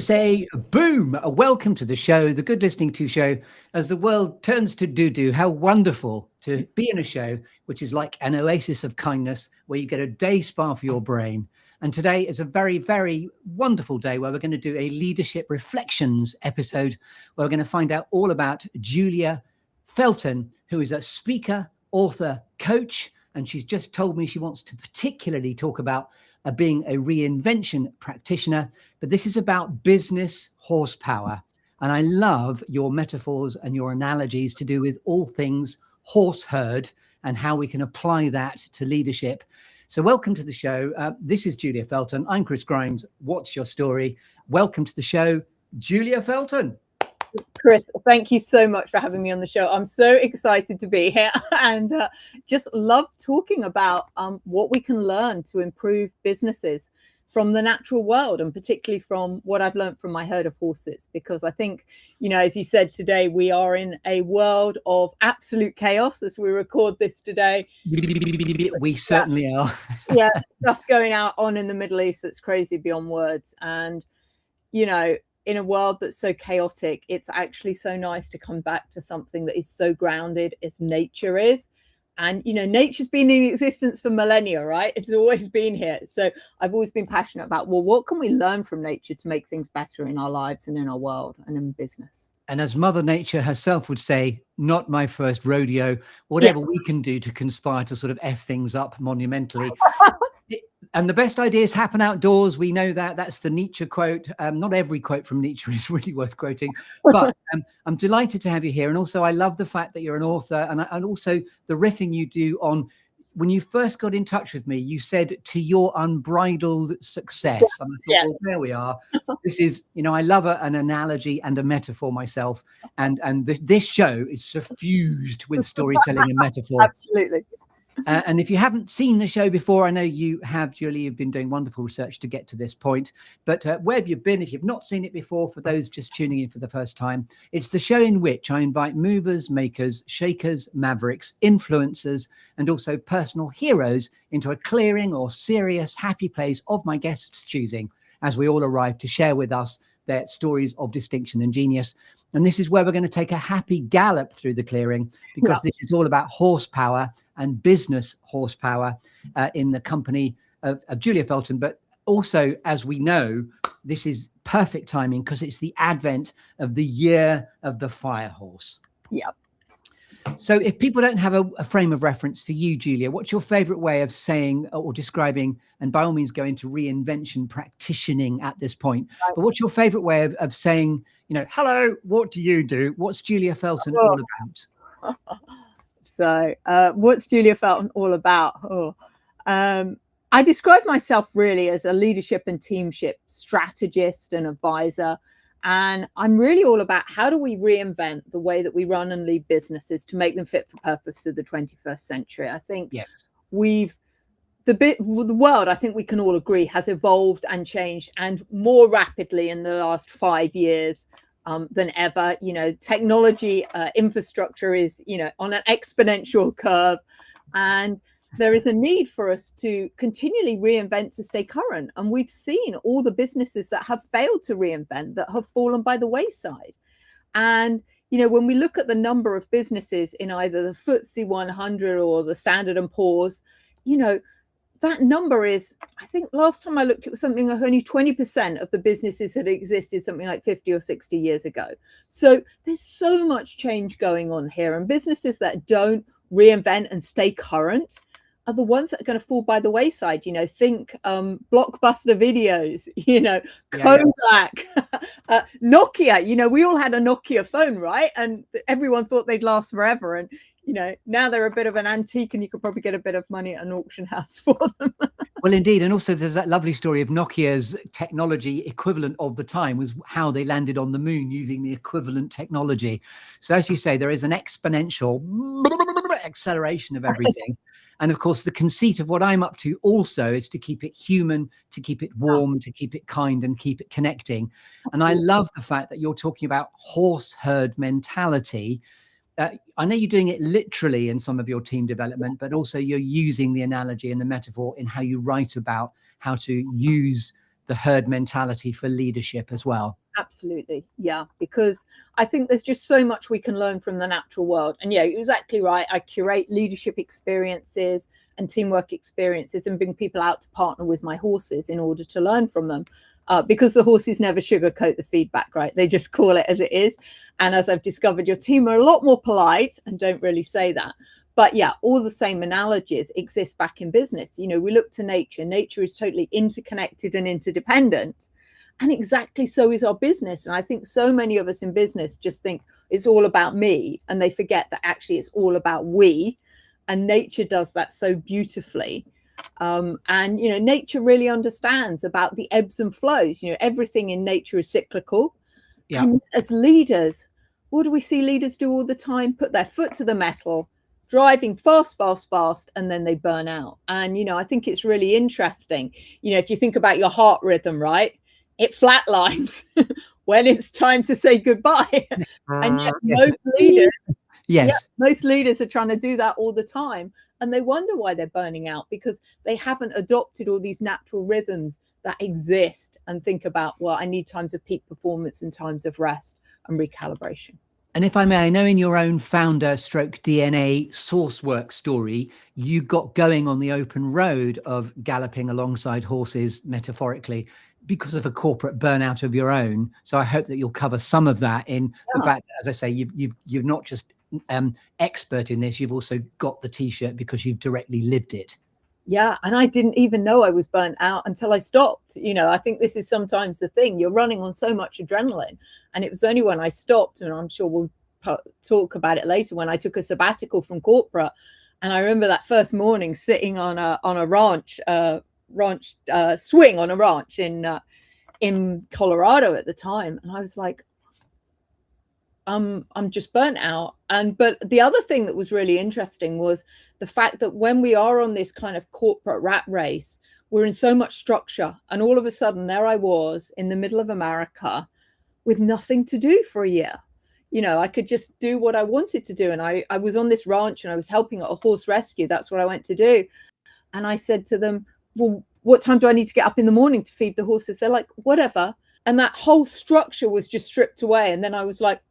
say boom, welcome to the show, the Good Listening To show. As the world turns to doo-doo, how wonderful to be in a show which is like an oasis of kindness where you get a day spa for your brain. And today is a very, very wonderful day where we're going to do a leadership reflections episode where we're going to find out all about Julia Felton, who is a speaker, author, coach, and she's just told me she wants to particularly talk about being a reinvention practitioner, but this is about business horsepower. And I love your metaphors and your analogies to do with all things horse herd and how we can apply that to leadership. So welcome to the show. This is Julia Felton. I'm Chris Grimes. What's your story? Welcome to the show, Julia Felton. Chris, thank you so much for having me on the show. I'm so excited to be here and just love talking about what we can learn to improve businesses from the natural world, and particularly from what I've learned from my herd of horses, because I think, you know, as you said today, we are in a world of absolute chaos as we record this today. We certainly are. Yeah, stuff going on in the Middle East that's crazy beyond words. And, you know, in a world that's so chaotic, it's actually so nice to come back to something that is so grounded as nature is. And, you know, nature's been in existence for millennia, right? It's always been here. So I've always been passionate about, well, what can we learn from nature to make things better in our lives and in our world and in business? And as Mother Nature herself would say, not my first rodeo, whatever we can do to conspire to sort of F things up monumentally. And the best ideas happen outdoors. We know that. That's the Nietzsche quote. Not every quote from Nietzsche is really worth quoting, but I'm delighted to have you here. And also, I love the fact that you're an author, and also the riffing you do on when you first got in touch with me. You said to your unbridled success, and I thought, well, there we are. This is, you know, I love an analogy and a metaphor myself, and this show is suffused with storytelling and metaphor. Absolutely. And if you haven't seen the show before, I know you have, Julie, you've been doing wonderful research to get to this point. But where have you been? If you've not seen it before, for those just tuning in for the first time, it's the show in which I invite movers, makers, shakers, mavericks, influencers, and also personal heroes into a clearing or serious, happy place of my guests' choosing as we all arrive to share with us their stories of distinction and genius. And this is where we're going to take a happy gallop through the clearing, because this is all about horsepower and business horsepower in the company of Julia Felton. But also, as we know, this is perfect timing because it's the advent of the year of the fire horse. Yep. So if people don't have a frame of reference for you, Julia, what's your favorite way of saying or describing, and by all means go into reinvention practitioning at this point, but what's your favorite way of saying, you know, hello, what do you do? What's Julia Felton all about? So what's Julia Felton all about? I describe myself really as a leadership and teamship strategist and advisor. And I'm really all about how do we reinvent the way that we run and lead businesses to make them fit for purpose of the 21st century. I think the world, I think we can all agree, has evolved and changed and more rapidly in the last 5 years than ever. You know, technology infrastructure is, you know, on an exponential curve, and there is a need for us to continually reinvent to stay current. And we've seen all the businesses that have failed to reinvent that have fallen by the wayside. And, you know, when we look at the number of businesses in either the FTSE 100 or the Standard & Poor's, you know, that number is, I think last time I looked, it was something like only 20% of the businesses had existed something like 50 or 60 years ago. So there's so much change going on here. And businesses that don't reinvent and stay current are the ones that are going to fall by the wayside. You know, think Blockbuster videos, you know, Kodak, Nokia. You know, we all had a Nokia phone, right? And everyone thought they'd last forever. And, you know, now they're a bit of an antique and you could probably get a bit of money at an auction house for them. Well, indeed. And also there's that lovely story of Nokia's technology equivalent of the time was how they landed on the moon using the equivalent technology. So as you say, there is an exponential acceleration of everything. And of course, the conceit of what I'm up to also is to keep it human, to keep it warm, to keep it kind and keep it connecting. And I love the fact that you're talking about horse herd mentality. I know you're doing it literally in some of your team development, but also you're using the analogy and the metaphor in how you write about how to use the herd mentality for leadership as well. Absolutely. Yeah, because I think there's just so much we can learn from the natural world. And yeah, you're exactly right. I curate leadership experiences and teamwork experiences and bring people out to partner with my horses in order to learn from them. Because the horses never sugarcoat the feedback, right? They just call it as it is. And as I've discovered, your team are a lot more polite and don't really say that. But yeah, all the same analogies exist back in business. You know, we look to nature. Nature is totally interconnected and interdependent. And exactly so is our business. And I think so many of us in business just think it's all about me. And they forget that actually it's all about we. And nature does that so beautifully. And, you know, nature really understands about the ebbs and flows. You know, everything in nature is cyclical. Yeah. And as leaders, what do we see leaders do all the time? Put their foot to the metal, driving fast, and then they burn out. And, you know, I think it's really interesting. You know, if you think about your heart rhythm, right? It flatlines when it's time to say goodbye. And yet most leaders, most leaders are trying to do that all the time. And they wonder why they're burning out, because they haven't adopted all these natural rhythms that exist and think about, well, I need times of peak performance and times of rest and recalibration. And if I may, I know in your own founder stroke DNA source work story, you got going on the open road of galloping alongside horses, metaphorically, because of a corporate burnout of your own. So I hope that you'll cover some of that in the fact that, as I say, you've not just expert in this, you've also got the T-shirt because you've directly lived it. Yeah, and I didn't even know I was burnt out until I stopped. You know, I think this is sometimes the thing. You're running on so much adrenaline. And it was only when I stopped, and I'm sure we'll talk about it later, when I took a sabbatical from corporate. And I remember that first morning sitting on a ranch swing on a ranch in Colorado at the time. And I was like, I'm just burnt out. But the other thing that was really interesting was the fact that when we are on this kind of corporate rat race, we're in so much structure. And all of a sudden, there I was in the middle of America with nothing to do for a year. You know, I could just do what I wanted to do. And I was on this ranch and I was helping at a horse rescue. That's what I went to do. And I said to them, well, what time do I need to get up in the morning to feed the horses? They're like, whatever. And that whole structure was just stripped away. And then I was like,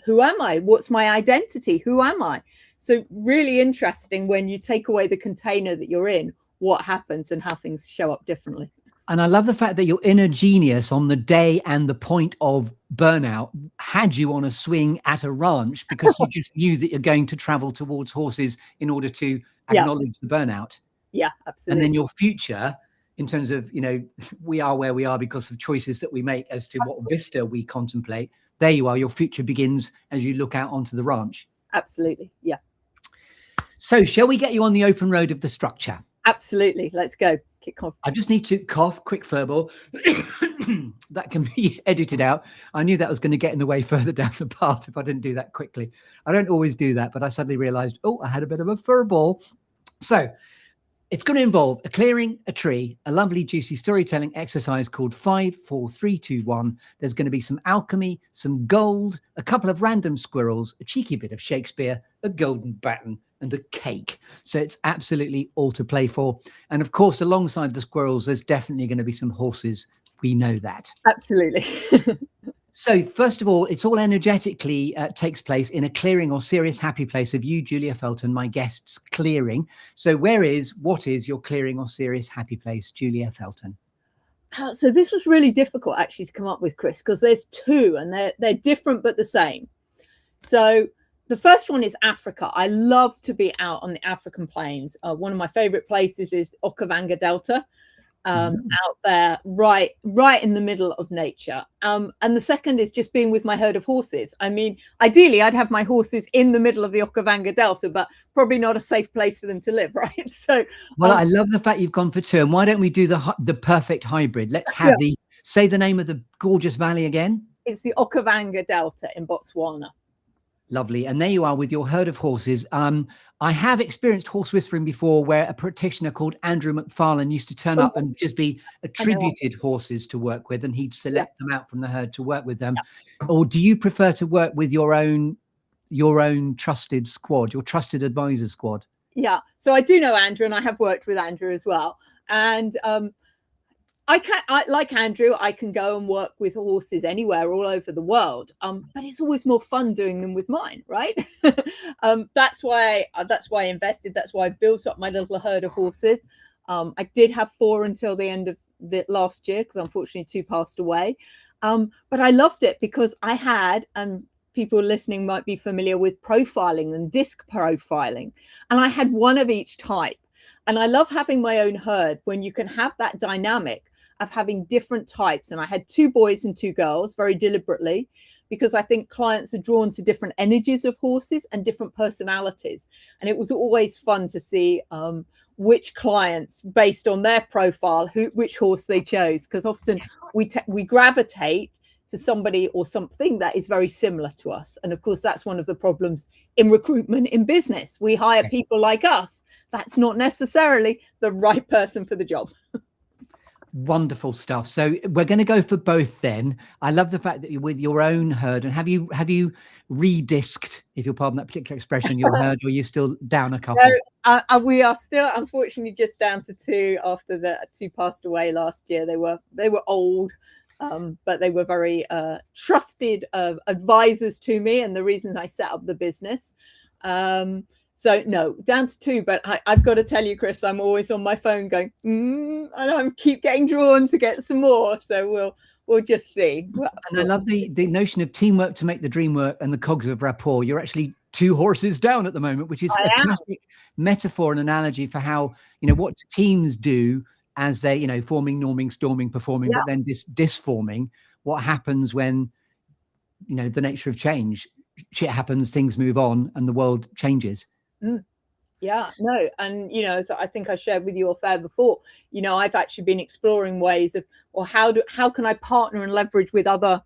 who am I? What's my identity? Who am I? So really interesting when you take away the container that you're in, what happens and how things show up differently. And I love the fact that your inner genius on the day and the point of burnout had you on a swing at a ranch because you just knew that you're going to travel towards horses in order to acknowledge the burnout. Yeah, absolutely. And then your future, in terms of, you know, we are where we are because of choices that we make as to what vista we contemplate. There you are. Your future begins as you look out onto the ranch. Absolutely. Yeah. So shall we get you on the open road of the structure? Absolutely. Let's go. Kick off. I just need to cough, quick furball. That can be edited out. I knew that was going to get in the way further down the path if I didn't do that quickly. I don't always do that, but I suddenly realized, oh, I had a bit of a furball. So it's going to involve a clearing a tree, a lovely juicy storytelling exercise called 5, 4, 3, 2, 1. There's going to be some alchemy, some gold, a couple of random squirrels, a cheeky bit of Shakespeare, a golden baton, and a cake. So it's absolutely all to play for. And of course, alongside the squirrels, there's definitely going to be some horses. We know that. Absolutely. So first of all, it's all energetically takes place in a clearing or serious happy place of you, Julia Felton, my guest's clearing. So what is your clearing or serious happy place, Julia Felton? So this was really difficult actually to come up with, Chris, because there's two and they're different but the same. So the first one is Africa. I love to be out on the African plains. One of my favorite places is Okavango Delta. Out there, right in the middle of nature. And the second is just being with my herd of horses. I mean, ideally, I'd have my horses in the middle of the Okavango Delta, but probably not a safe place for them to live, right? So, well, I love the fact you've gone for two. And why don't we do the perfect hybrid? Let's have say the name of the gorgeous valley again. It's the Okavango Delta in Botswana. Lovely. And there you are with your herd of horses. I have experienced horse whispering before where a practitioner called Andrew McFarlane used to turn up and just be attributed horses to work with, and he'd select them out from the herd to work with them. Or do you prefer to work with your own trusted squad, your trusted advisor squad? Yeah. So I do know Andrew and I have worked with Andrew as well. And like Andrew, I can go and work with horses anywhere, all over the world. But it's always more fun doing them with mine, right? That's why I invested. That's why I built up my little herd of horses. I did have 4 until the end of the last year, because unfortunately 2 passed away. But I loved it because I had, and people listening might be familiar with profiling and disc profiling, and I had 1 of each type. And I love having my own herd when you can have that dynamic of having different types. And I had 2 boys and 2 girls, very deliberately, because I think clients are drawn to different energies of horses and different personalities. And it was always fun to see which clients, based on their profile, which horse they chose, because often we gravitate to somebody or something that is very similar to us. And of course, that's one of the problems in recruitment in business. We hire people like us. That's not necessarily the right person for the job. Wonderful stuff. So we're going to go for both then. I love the fact that you're with your own herd. And have you re-disced, if you'll pardon that particular expression, your herd, or are you still down a couple? No, we are still, unfortunately, just down to 2 after the 2 passed away last year. They were old, but they were very trusted advisors to me, and the reason I set up the business. So no, down to 2, but I've got to tell you, Chris, I'm always on my phone going, and I keep getting drawn to get some more. So we'll just see. And I love the notion of teamwork to make the dream work and the cogs of rapport. You're actually 2 horses down at the moment, which is a classic metaphor and analogy for how, what teams do as they, forming, norming, storming, performing, but then disforming. What happens when, the nature of change, shit happens, things move on, and the world changes. Yeah, no. And, as I think I shared with you off air before, I've actually been exploring ways of, or how can I partner and leverage with other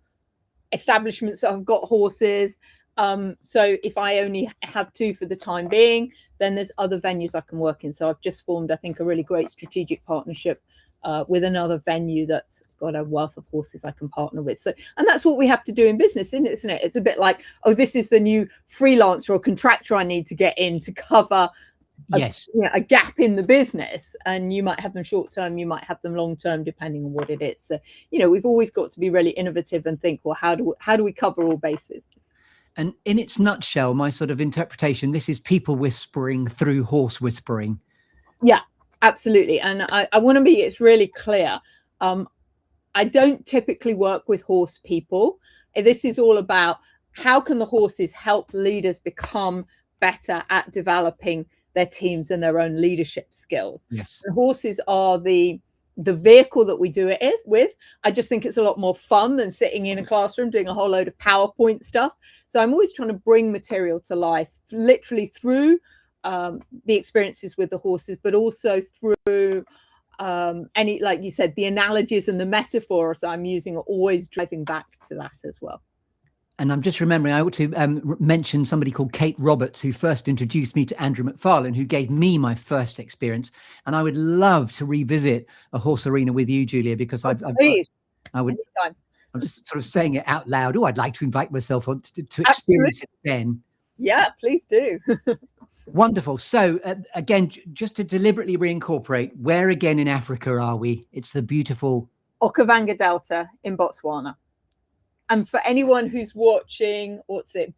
establishments that have got horses. So if I only have 2 for the time being, then there's other venues I can work in. So I've just formed, I think, a really great strategic partnership with another venue that's got a wealth of horses I can partner with. So, and that's what we have to do in business, isn't it? It's a bit like, this is the new freelancer or contractor I need to get in to cover a gap in the business. And you might have them short term, you might have them long term, depending on what it is. So, we've always got to be really innovative and think, well, how do we cover all bases? And in its nutshell, my sort of interpretation, this is people whispering through horse whispering. Yeah, absolutely. And I want to be, it's really clear. I don't typically work with horse people. This is all about how can the horses help leaders become better at developing their teams and their own leadership skills. Yes. The horses are the vehicle that we do it with. I just think it's a lot more fun than sitting in a classroom doing a whole load of PowerPoint stuff. So I'm always trying to bring material to life, literally through the experiences with the horses, but also through any, like you said, the analogies and the metaphors I'm using are always driving back to that as well. And I'm just remembering, I ought to mention somebody called Kate Roberts, who first introduced me to Andrew McFarlane, who gave me my first experience. And I would love to revisit a horse arena with you, Julia, because I'm just sort of saying it out loud. Oh, I'd like to invite myself on to experience it again. Yeah, please do. Wonderful. So again, just to deliberately reincorporate, where again in Africa are we? It's the beautiful Okavango Delta in Botswana. And for anyone who's watching,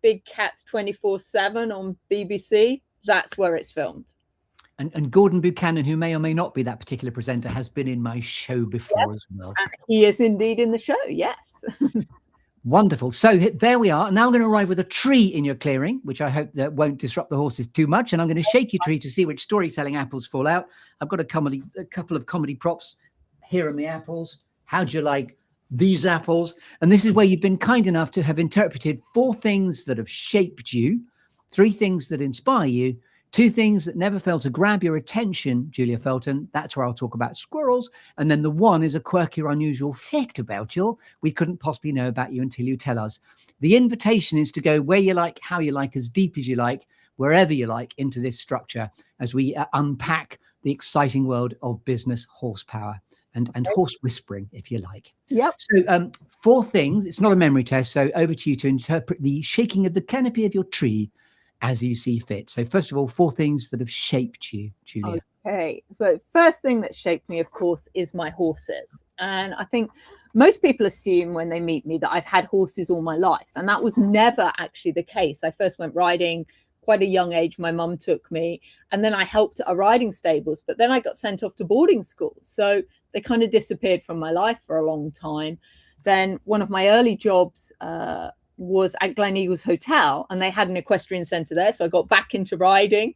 Big Cats 24/7 on BBC, that's where it's filmed. And Gordon Buchanan, who may or may not be that particular presenter, has been in my show before as well. And he is indeed in the show, yes. Wonderful. So there we are. Now I'm going to arrive with a tree in your clearing, which I hope that won't disrupt the horses too much. And I'm going to shake your tree to see which storytelling apples fall out. I've got a couple of comedy props. Here are my apples. How'd you like these apples? And this is where you've been kind enough to have interpreted 4 things that have shaped you, 3 things that inspire you, 2 things that never fail to grab your attention, Julia Felton. That's where I'll talk about squirrels. And then the 1 is a quirky or unusual fact about you we couldn't possibly know about you until you tell us. The invitation is to go where you like, how you like, as deep as you like, wherever you like into this structure as we unpack the exciting world of business horsepower. And horse whispering, if you like. Yep. So 4 things. It's not a memory test. So over to you to interpret the shaking of the canopy of your tree as you see fit. So first of all, 4 things that have shaped you, Julia. Okay. So first thing that shaped me, of course, is my horses. And I think most people assume when they meet me that I've had horses all my life. And that was never actually the case. I first went riding quite a young age. My mum took me, and then I helped at riding stables, but then I got sent off to boarding school. So they kind of disappeared from my life for a long time. Then one of my early jobs was at Glen Eagles Hotel, and they had an equestrian centre there. So I got back into riding.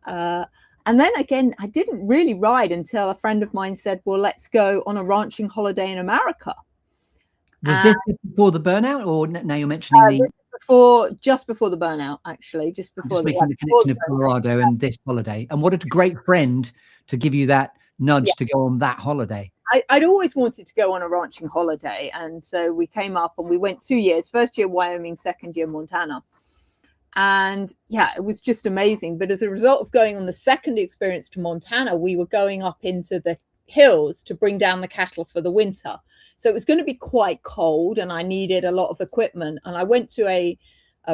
And then again, I didn't really ride until a friend of mine said, well, let's go on a ranching holiday in America. Was this before the burnout, or now you're mentioning just before the burnout, actually, just before the connection of Colorado and this holiday? And what a great friend to give you that nudge to go on that holiday. I'd always wanted to go on a ranching holiday. And so we came up and we went 2 years, first year Wyoming, second year Montana. And yeah, it was just amazing. But as a result of going on the second experience to Montana, we were going up into the hills to bring down the cattle for the winter. So it was going to be quite cold, and I needed a lot of equipment. And I went to a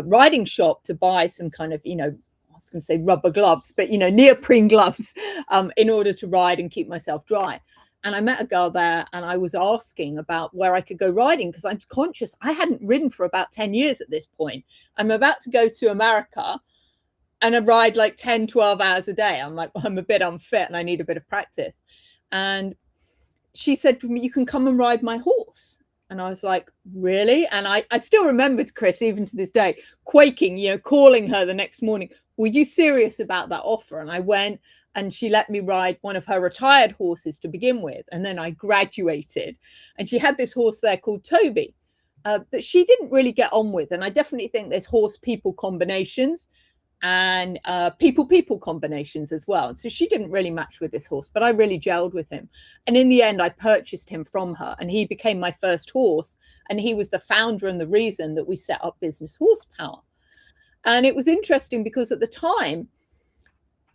riding shop to buy some kind of, I was going to say rubber gloves, but, neoprene gloves in order to ride and keep myself dry. And I met a girl there, and I was asking about where I could go riding, because I'm conscious I hadn't ridden for about 10 years at this point. I'm about to go to America and I ride like 10, 12 hours a day. I'm like, well, I'm a bit unfit and I need a bit of practice. And she said to me, you can come and ride my horse. And I was like, really? And I still remembered, Chris, even to this day, quaking, calling her the next morning. Were you serious about that offer? And I went, and she let me ride one of her retired horses to begin with. And then I graduated, and she had this horse there called Toby that she didn't really get on with. And I definitely think there's horse-people combinations and people-people combinations as well. So she didn't really match with this horse, but I really gelled with him. And in the end, I purchased him from her, and he became my first horse. And he was the founder and the reason that we set up Business HorsePower. And it was interesting because at the time,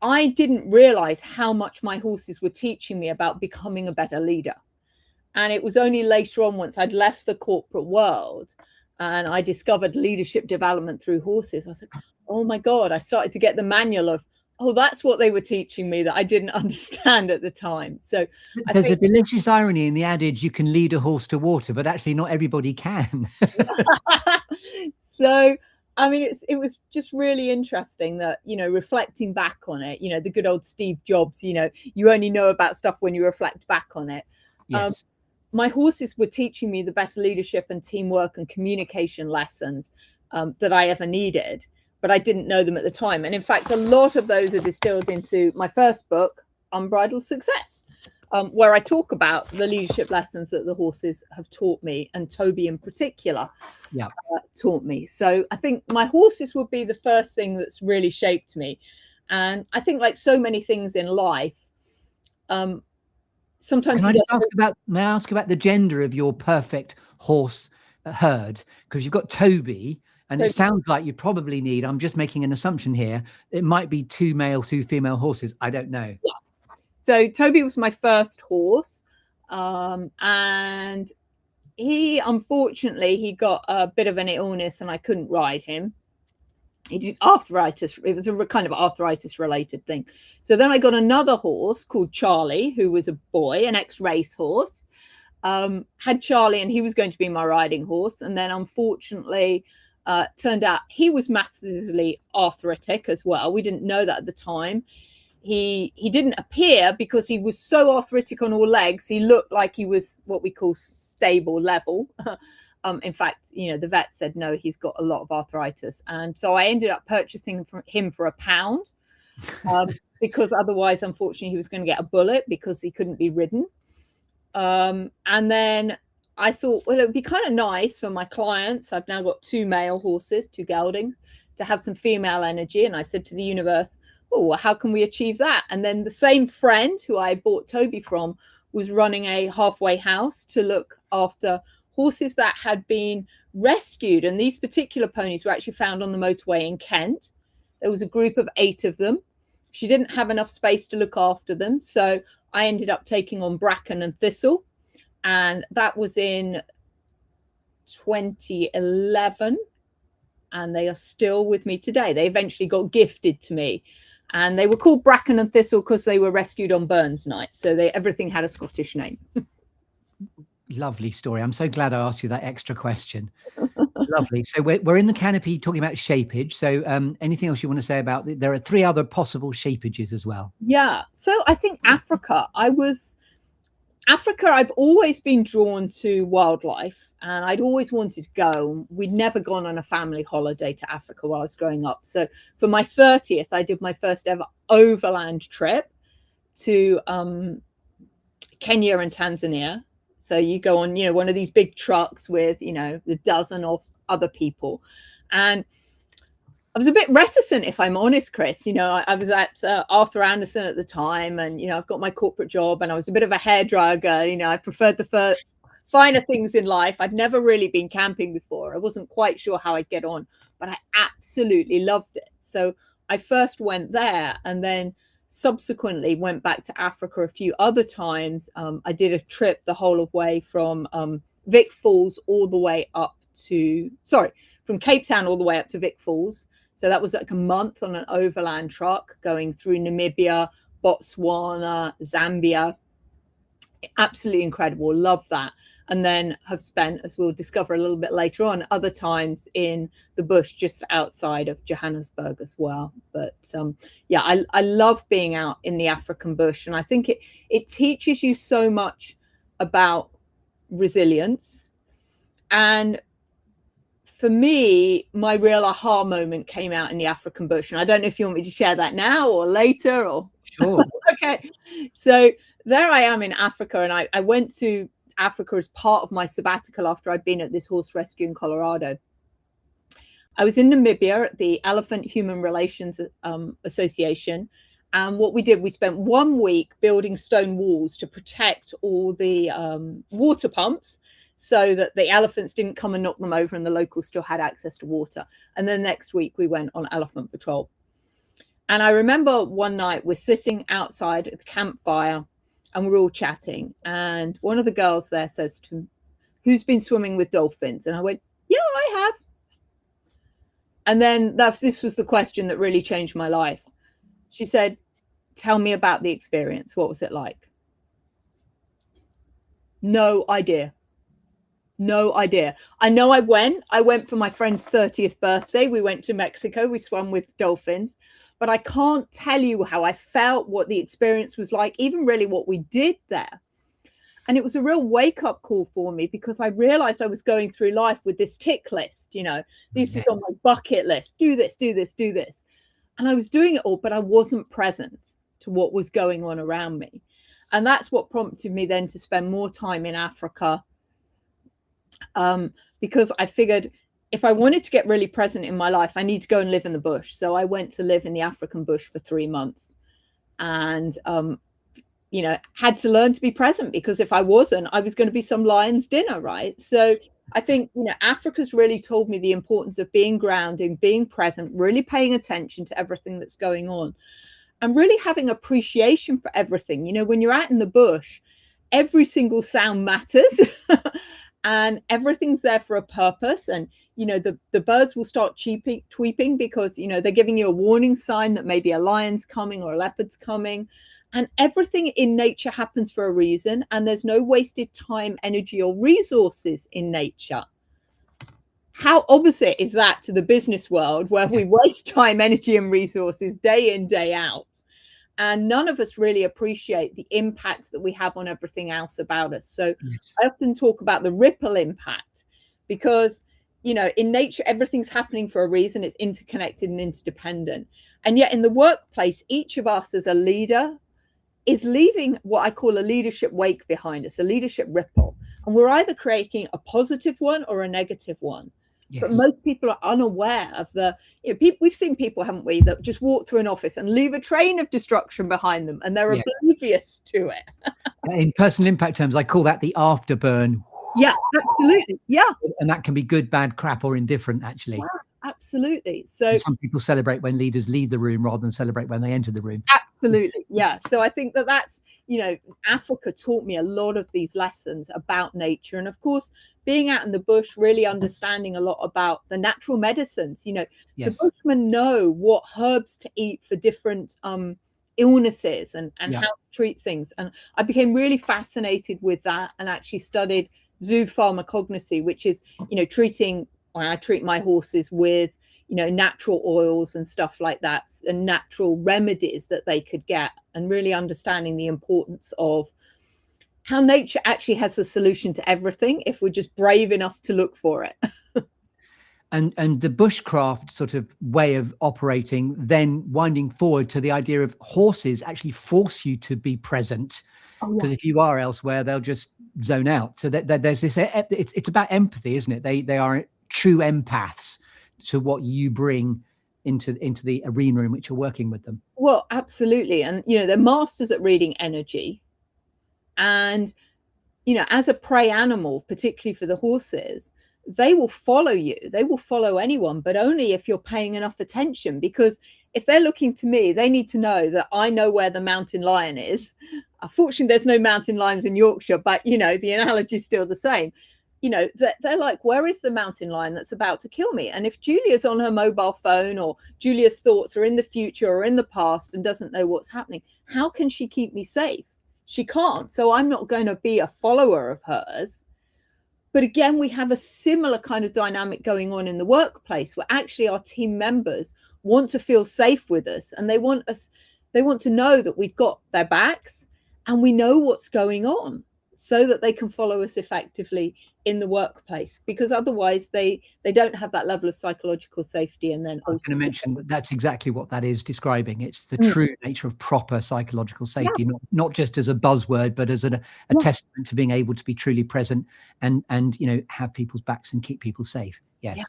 I didn't realize how much my horses were teaching me about becoming a better leader. And it was only later on, once I'd left the corporate world and I discovered leadership development through horses, I said, oh my God, I started to get the manual of, oh, that's what they were teaching me that I didn't understand at the time. So there's a delicious irony in the adage, you can lead a horse to water, but actually not everybody can. So I mean, it was just really interesting that, reflecting back on it, the good old Steve Jobs, you only know about stuff when you reflect back on it. Yes. My horses were teaching me the best leadership and teamwork and communication lessons that I ever needed, but I didn't know them at the time. And in fact, a lot of those are distilled into my first book, Unbridled Success, where I talk about the leadership lessons that the horses have taught me, and Toby in particular taught me. So I think my horses would be the first thing that's really shaped me. And I think, like so many things in life, sometimes may I ask about the gender of your perfect horse herd? Because you've got Toby, and it sounds like you probably need, I'm just making an assumption here, it might be 2 male, 2 female horses. I don't know. Yeah. So Toby was my first horse, and unfortunately he got a bit of an illness and I couldn't ride him. He did arthritis. It was a kind of arthritis related thing. So then I got another horse called Charlie, who was a boy, an ex-race horse. Had Charlie, and he was going to be my riding horse. And then unfortunately, turned out he was massively arthritic as well. We didn't know that at the time. He didn't appear, because he was so arthritic on all legs. He looked like he was what we call stable level. In fact, the vet said, no, he's got a lot of arthritis. And so I ended up purchasing him for £1, because otherwise, unfortunately, he was going to get a bullet because he couldn't be ridden. And then I thought, well, it would be kind of nice for my clients. I've now got 2 male horses, 2 geldings, to have some female energy. And I said to the universe, oh, well, how can we achieve that? And then the same friend who I bought Toby from was running a halfway house to look after horses that had been rescued. And these particular ponies were actually found on the motorway in Kent. There was a group of 8 of them. She didn't have enough space to look after them. So I ended up taking on bracken and thistle. And that was in 2011. And they are still with me today. They eventually got gifted to me. And they were called bracken and thistle because they were rescued on Burns night. So everything had a Scottish name. Lovely story. I'm so glad I asked you that extra question. Lovely. So we're in the canopy talking about shapeage. So anything else you want to say about there are 3 other possible shapeages as well? Yeah. So I think Africa, I've always been drawn to wildlife, and I'd always wanted to go. We'd never gone on a family holiday to Africa while I was growing up. So for my 30th, I did my first ever overland trip to Kenya and Tanzania. So you go on, one of these big trucks with, a dozen of other people. And I was a bit reticent, if I'm honest, Chris. I was at Arthur Anderson at the time, and, I've got my corporate job, and I was a bit of a hairdrugger. I preferred the finer things in life. I'd never really been camping before. I wasn't quite sure how I'd get on, but I absolutely loved it. So I first went there, and then subsequently went back to Africa a few other times. I did a trip the whole of way from Vic Falls all the way up to, from Cape Town all the way up to Vic Falls. So that was like a month on an overland truck going through Namibia, Botswana, Zambia. Absolutely incredible. Love that. And then have spent, as we'll discover a little bit later on, other times in the bush just outside of Johannesburg as well. But yeah, I love being out in the African bush. And I think it teaches you so much about resilience. And for me, my real aha moment came out in the African bush. And I don't know if you want me to share that now or later or. Sure. Okay. So there I am in Africa. And I went to Africa as part of my sabbatical after I'd been at this horse rescue in Colorado. I was in Namibia at the Elephant Human Relations Association. And what we did, we spent 1 week building stone walls to protect all the water pumps, so that the elephants didn't come and knock them over and the locals still had access to water. And then next week we went on elephant patrol. And I remember one night we're sitting outside at the campfire and we're all chatting. And one of the girls there says to me, "Who's been swimming with dolphins?" And I went, "Yeah, I have." And then this was the question that really changed my life. She said, "Tell me about the experience. What was it like?" No idea. No idea. I know I went for my friend's 30th birthday. We went to Mexico. We swam with dolphins. But I can't tell you how I felt, what the experience was like, even really what we did there. And it was a real wake-up call for me, because I realized I was going through life with this tick list. This is on my bucket list. Do this, do this, do this. And I was doing it all, but I wasn't present to what was going on around me. And that's what prompted me then to spend more time in Africa, because I figured if I wanted to get really present in my life, I need to go and live in the bush. So I went to live in the African bush for 3 months, and, had to learn to be present, because if I wasn't, I was going to be some lion's dinner, right? So I think, Africa's really told me the importance of being grounded, being present, really paying attention to everything that's going on, and really having appreciation for everything. When you're out in the bush, every single sound matters. And everything's there for a purpose. And, the birds will start tweeping because, they're giving you a warning sign that maybe a lion's coming or a leopard's coming. And everything in nature happens for a reason. And there's no wasted time, energy, or resources in nature. How opposite is that to the business world, where we waste time, energy, and resources day in, day out? And none of us really appreciate the impact that we have on everything else about us. So yes. I often talk about the ripple impact, because, in nature, everything's happening for a reason. It's interconnected and interdependent. And yet in the workplace, each of us as a leader is leaving what I call a leadership wake behind us, a leadership ripple. And we're either creating a positive one or a negative one. Yes. But most people are unaware of we've seen people, haven't we, that just walk through an office and leave a train of destruction behind them, and they're oblivious to it. In personal impact terms, I call that the afterburn. Yeah, absolutely. Yeah. And that can be good, bad, crap, or indifferent, actually. Yeah, absolutely. So some people celebrate when leaders leave the room rather than celebrate when they enter the room. Absolutely. Yeah. So I think that's, Africa taught me a lot of these lessons about nature. And of course, being out in the bush, really understanding a lot about the natural medicines. Yes. The bushmen know what herbs to eat for different illnesses and how to treat things. And I became really fascinated with that, and actually studied zoopharmacognosy, which is, I treat my horses with, natural oils and stuff like that, and natural remedies that they could get, and really understanding the importance of how nature actually has the solution to everything if we're just brave enough to look for it. And the bushcraft sort of way of operating, then winding forward to the idea of horses actually force you to be present, because if you are elsewhere, they'll just zone out. So there's this, it's about empathy, isn't it? They are true empaths to what you bring into the arena in which you're working with them. Well, absolutely. And, they're masters at reading energy. And, as a prey animal, particularly for the horses, they will follow you. They will follow anyone, but only if you're paying enough attention, because if they're looking to me, they need to know that I know where the mountain lion is. Unfortunately, there's no mountain lions in Yorkshire, but, the analogy is still the same. They're like, where is the mountain lion that's about to kill me? And if Julia's on her mobile phone, or Julia's thoughts are in the future or in the past and doesn't know what's happening, how can she keep me safe? She can't. So I'm not going to be a follower of hers. But again, we have a similar kind of dynamic going on in the workplace, where actually our team members want to feel safe with us, and they want to know that we've got their backs and we know what's going on, so that they can follow us effectively in the workplace, because otherwise they don't have that level of psychological safety. And then I was going to mention that that's exactly what that is describing. It's the true nature of proper psychological safety, not just as a buzzword, but as a testament to being able to be truly present and have people's backs and keep people safe. Yes. Yeah.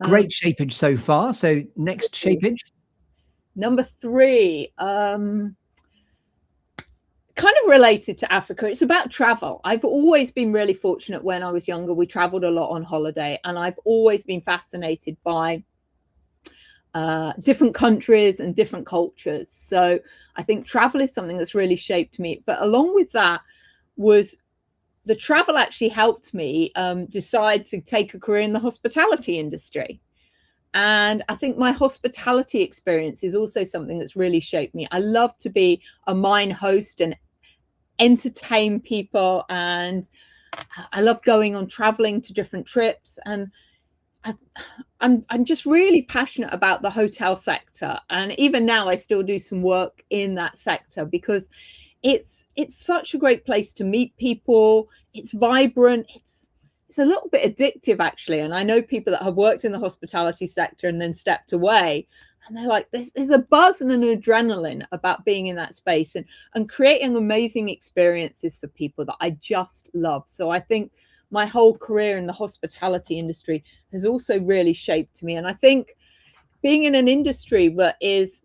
Great shapeage so far. So next shapeage. Number 3. Kind of related to Africa. It's about travel. I've always been really fortunate. When I was younger, we traveled a lot on holiday, and I've always been fascinated by different countries and different cultures. So I think travel is something that's really shaped me. But along with that, was the travel actually helped me decide to take a career in the hospitality industry. And I think my hospitality experience is also something that's really shaped me. I love to be a mine host and entertain people, and I love going on traveling to different trips. And I'm just really passionate about the hotel sector. And even now I still do some work in that sector, because it's such a great place to meet people. It's vibrant. It's a little bit addictive, actually. And I know people that have worked in the hospitality sector and then stepped away, and they're like, there's a buzz and an adrenaline about being in that space and creating amazing experiences for people that I just love. So I think my whole career in the hospitality industry has also really shaped me. And I think being in an industry that is,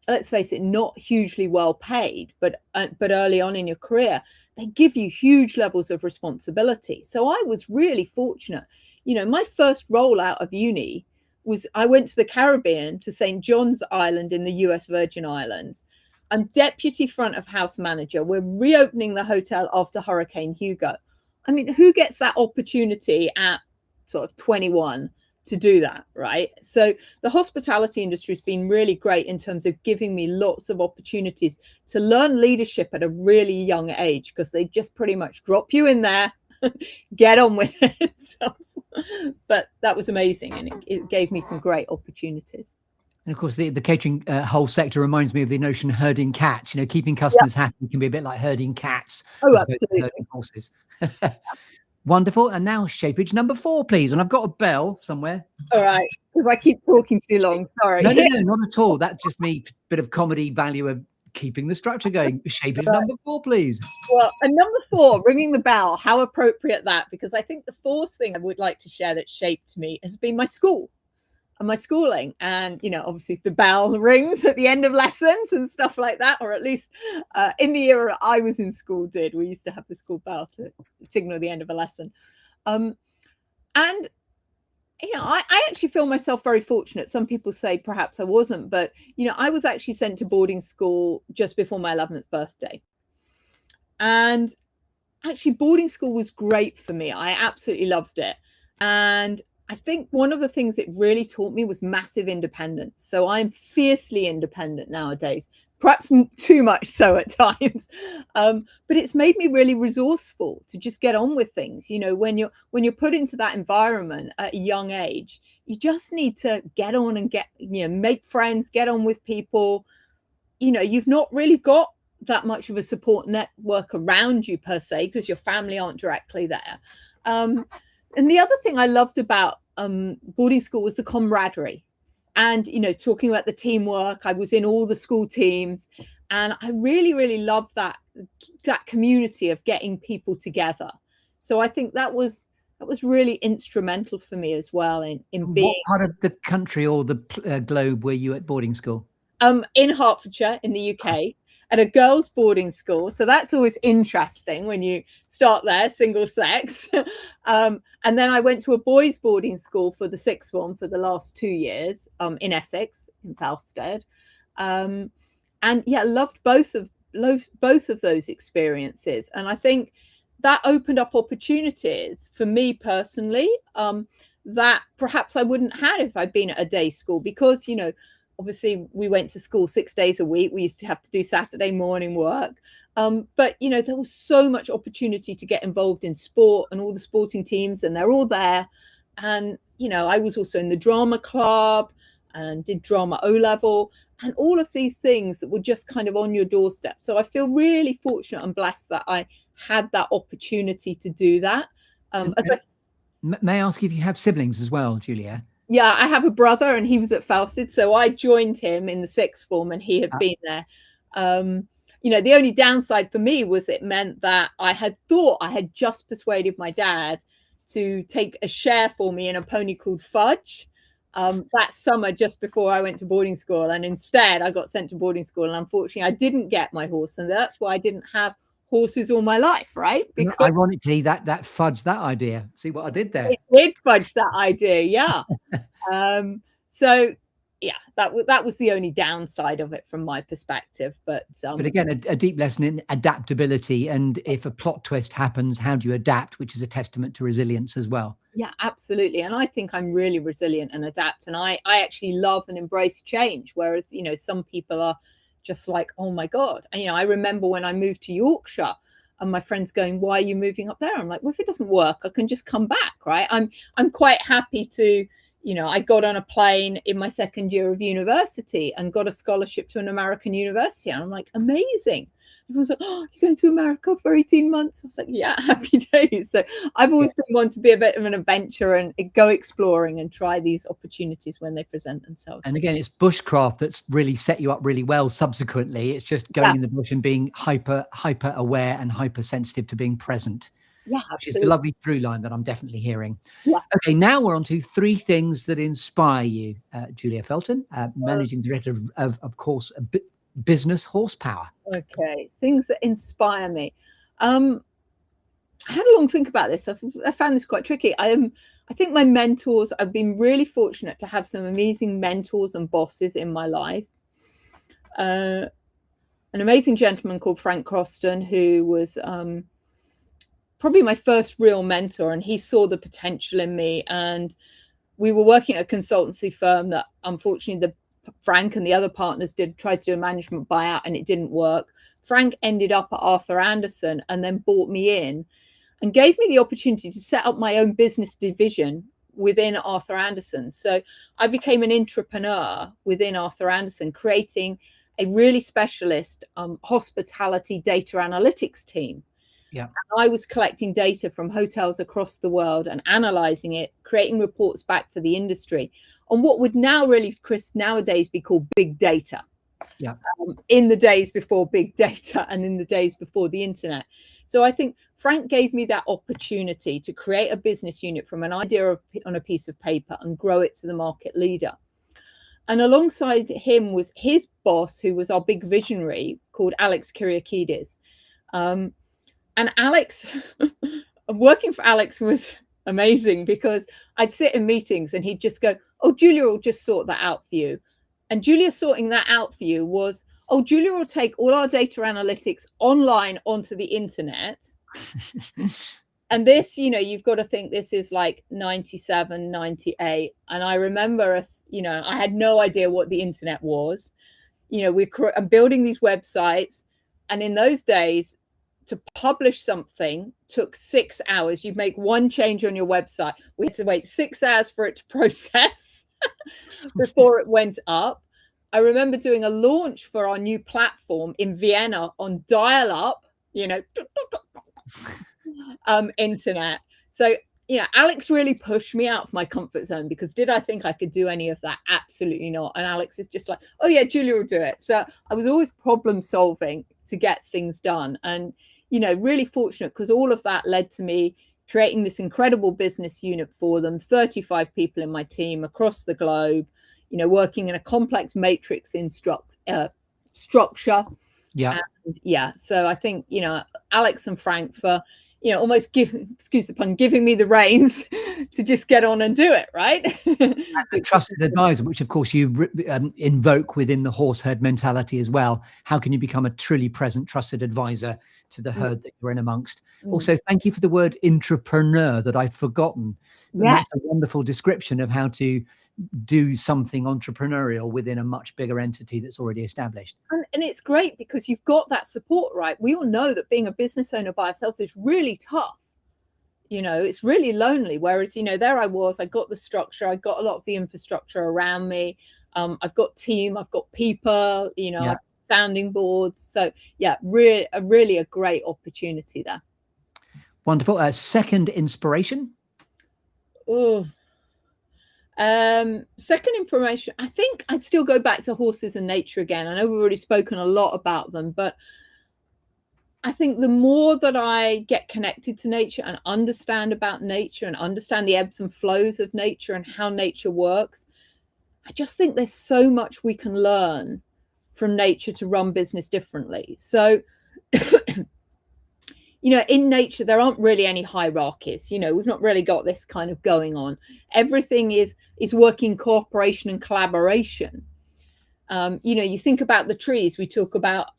let's face it, not hugely well paid, but early on in your career, they give you huge levels of responsibility. So I was really fortunate. My first role out of uni was, I went to the Caribbean, to St. John's Island in the US Virgin Islands. I'm deputy front of house manager. We're reopening the hotel after Hurricane Hugo. I mean, who gets that opportunity at sort of 21 to do that, right? So the hospitality industry has been really great in terms of giving me lots of opportunities to learn leadership at a really young age, because they just pretty much drop you in there, get on with it. But that was amazing, and it gave me some great opportunities. And of course, the catering whole sector reminds me of the notion of herding cats. Keeping customers happy can be a bit like herding cats. Oh, absolutely. Herding horses. Wonderful. And now shapeage number 4, please. And I've got a bell somewhere. All right. If I keep talking too long, sorry. No, not at all. That just means a bit of comedy value of keeping the structure going. Shapeage number 4, please. Well, and number 4, ringing the bell. How appropriate that, because I think the 4th thing I would like to share that shaped me has been my school and my schooling. And, obviously the bell rings at the end of lessons and stuff like that, or at least in the era I was in school did. We used to have the school bell to signal the end of a lesson. And, I actually feel myself very fortunate. Some people say perhaps I wasn't, but, I was actually sent to boarding school just before my 11th birthday. And actually boarding school was great for me. I absolutely loved it. And I think one of the things it really taught me was massive independence. So I'm fiercely independent nowadays, perhaps too much so at times. But it's made me really resourceful to just get on with things. You know, when you're put into that environment at a young age, you just need to get on and make friends, get on with people. You know, you've not really got that much of a support network around you per se, because your family aren't directly there. And the other thing I loved about boarding school was the camaraderie. And, you know, talking about the teamwork, I was in all the school teams, and I really, really loved that community of getting people together. So I think that was really instrumental for me as well in being. What part of the country or the globe were you at boarding school? In Hertfordshire, in the UK, at a girls' boarding school. So that's always interesting when you start there, single sex. And then I went to a boys' boarding school for the sixth form for the last 2 years in Essex, in Falstead. And yeah, loved both of those experiences. And I think that opened up opportunities for me personally that perhaps I wouldn't have if I'd been at a day school, because, you know, obviously we went to school 6 days a week. We used to have to do Saturday morning work. But, you know, there was so much opportunity to get involved in sport and all the sporting teams, and they're all there. And, you know, I was also in the drama club and did drama O-level and all of these things that were just kind of on your doorstep. So I feel really fortunate and blessed that I had that opportunity to do that. May I ask if you have siblings as well, Julia? Yeah, I have a brother, and he was at Falstead, so I joined him in the sixth form, and he had been there. You know, the only downside for me was it meant that I had just persuaded my dad to take a share for me in a pony called Fudge that summer just before I went to boarding school, and instead I got sent to boarding school, and unfortunately I didn't get my horse, and that's why I didn't have horses all my life, right? Because ironically, that fudged that idea. See what I did there? It did fudge that idea, yeah. So yeah, that was the only downside of it from my perspective. But again, a deep lesson in adaptability, and if a plot twist happens, how do you adapt, which is a testament to resilience as well. Yeah, absolutely. And I think I'm really resilient and adapt, and I actually love and embrace change, whereas, you know, some people are just like, oh my God. And, you know, I remember when I moved to Yorkshire and my friends going, why are you moving up there? I'm like, well, if it doesn't work, I can just come back, right? I'm quite happy to, you know, I got on a plane in my second year of university and got a scholarship to an American university. And I'm like, amazing. Everyone's like, oh, you're going to America for 18 months? I was like, yeah, happy days. So I've always been one to be a bit of an adventurer and go exploring and try these opportunities when they present themselves. And again, it's bushcraft that's really set you up really well subsequently. It's just going in the bush and being hyper aware and hypersensitive to being present. Yeah, absolutely. Which is the lovely through line that I'm definitely hearing. Yeah. Okay, now we're on to 3 things that inspire you, Julia Felton, Managing Director of course, Business HorsePower. Okay, things that inspire me. I had a long think about this. I found this quite tricky. I think my mentors, I've been really fortunate to have some amazing mentors and bosses in my life. An amazing gentleman called Frank Croston, who was probably my first real mentor, and he saw the potential in me. And we were working at a consultancy firm that unfortunately Frank and the other partners tried to do a management buyout, and it didn't work. Frank ended up at Arthur Andersen and then brought me in and gave me the opportunity to set up my own business division within Arthur Andersen. So I became an entrepreneur within Arthur Andersen, creating a really specialist hospitality data analytics team. Yeah. And I was collecting data from hotels across the world and analyzing it, creating reports back for the industry on what would now really, Chris, nowadays be called big data. Yeah. In the days before big data and in the days before the internet. So I think Frank gave me that opportunity to create a business unit from an idea on a piece of paper and grow it to the market leader. And alongside him was his boss, who was our big visionary, called Alex Kyriakides. And Alex, working for Alex was amazing, because I'd sit in meetings and he'd just go, oh, Julia will just sort that out for you. And Julia sorting that out for you was, oh, Julia will take all our data analytics online onto the internet. And this, you know, you've got to think this is like 97, 98. And I remember us, you know, I had no idea what the internet was. I'm building these websites, and in those days, to publish something took 6 hours. You'd make one change on your website. We had to wait 6 hours for it to process before it went up. I remember doing a launch for our new platform in Vienna on dial-up, internet. So, Alex really pushed me out of my comfort zone, because did I think I could do any of that? Absolutely not. And Alex is just like, oh yeah, Julia will do it. So I was always problem solving to get things done. And, really fortunate, because all of that led to me creating this incredible business unit for them, 35 people in my team across the globe, working in a complex matrix in structure. Yeah. And so I think, Alex and Frank for, almost excuse the pun, giving me the reins to just get on and do it, right? As a trusted advisor, which of course you invoke within the horse herd mentality as well. How can you become a truly present, trusted advisor to the herd that you're in amongst? Also, thank you for the word entrepreneur that I've forgotten. Yeah. That's a wonderful description of how to do something entrepreneurial within a much bigger entity that's already established. And it's great because you've got that support, right? We all know that being a business owner by ourselves is really tough. It's really lonely. Whereas, there I was, I got the structure, I got a lot of the infrastructure around me. I've got team, I've got people, I've sounding boards. So yeah, really a great opportunity there. Wonderful. Second inspiration. Second information, I think I'd still go back to horses and nature again. I know we've already spoken a lot about them, but I think the more that I get connected to nature and understand about nature and understand the ebbs and flows of nature and how nature works, I just think there's so much we can learn from nature to run business differently. So in nature, there aren't really any hierarchies. We've not really got this kind of going on. Everything is working cooperation and collaboration. You think about the trees, we talk about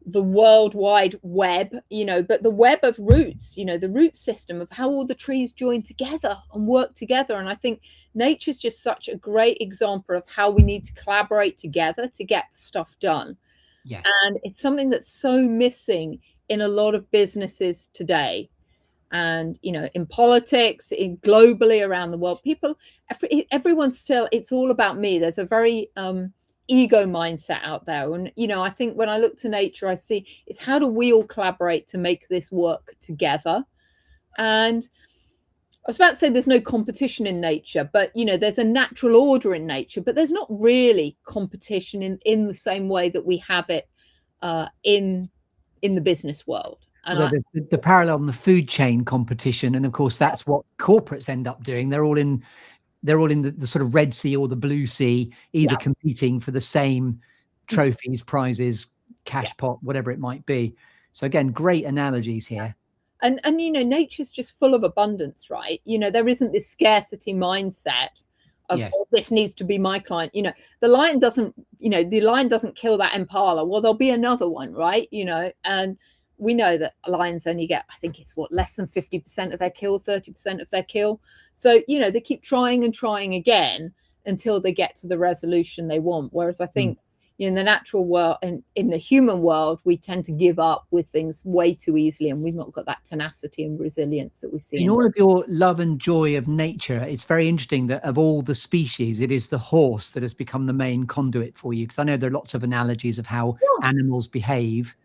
the World Wide Web, but the web of roots, the root system of how all the trees join together and work together. And I think nature's just such a great example of how we need to collaborate together to get stuff done. Yes. And it's something that's so missing in a lot of businesses today, and in politics, globally around the world, everyone's still, it's all about me. There's a very ego mindset out there, and I think when I look to nature, I see it's how do we all collaborate to make this work together. And I was about to say there's no competition in nature, but there's a natural order in nature, but there's not really competition in the same way that we have it in the business world. And the parallel in the food chain competition, and of course that's what corporates end up doing. They're all in the sort of Red Sea or the Blue Sea, either competing for the same trophies, prizes, cash pot, whatever it might be. So again, great analogies here. And nature's just full of abundance, right? There isn't this scarcity mindset of this needs to be my client. The lion doesn't kill that impala. Well, there'll be another one, right? And we know that lions only get, I think it's less than 50% of their kill, 30% of their kill. So, they keep trying and trying again until they get to the resolution they want. Whereas I think, in the natural world and in the human world, we tend to give up with things way too easily, and we've not got that tenacity and resilience that we see. In all of your love and joy of nature, it's very interesting that of all the species, it is the horse that has become the main conduit for you. Because I know there are lots of analogies of how animals behave.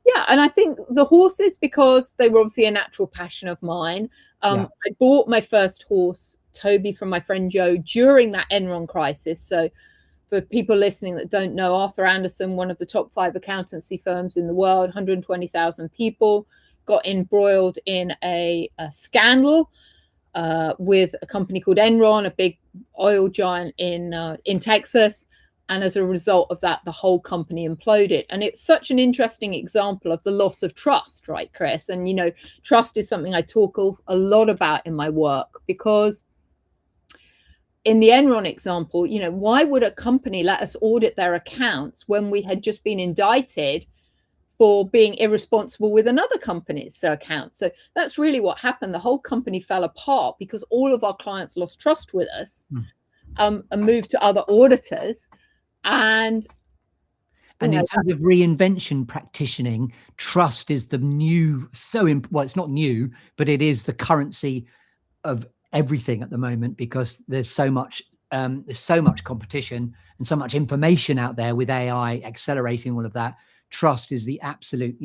Yeah, and I think the horses, because they were obviously a natural passion of mine. I bought my first horse, Toby, from my friend Joe during that Enron crisis. So for people listening that don't know, Arthur Andersen, one of the top 5 accountancy firms in the world, 120,000 people, got embroiled in a scandal with a company called Enron, a big oil giant in Texas. And as a result of that, the whole company imploded. And it's such an interesting example of the loss of trust, right, Chris? And, trust is something I talk a lot about in my work, because in the Enron example, why would a company let us audit their accounts when we had just been indicted for being irresponsible with another company's account? So that's really what happened. The whole company fell apart because all of our clients lost trust with us and moved to other auditors And in terms of reinvention practitioning, trust is the new, well, it's not new, but it is the currency of everything at the moment, because there's so much competition and so much information out there with AI accelerating all of that. Trust is the absolute,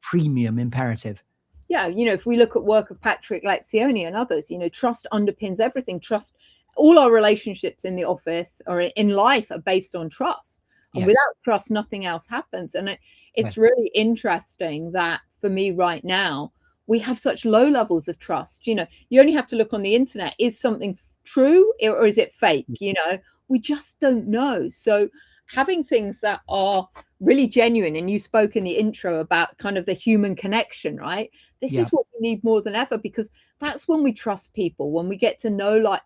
premium imperative. Yeah, if we look at work of Patrick Lencioni and others, trust underpins everything. Trust, all our relationships in the office or in life are based on trust. And without trust, nothing else happens. And it's really interesting that for me right now, we have such low levels of trust. You only have to look on the internet. Is something true or is it fake? We just don't know. So having things that are really genuine, and you spoke in the intro about kind of the human connection, right? This is what we need more than ever, because that's when we trust people, when we get to know, like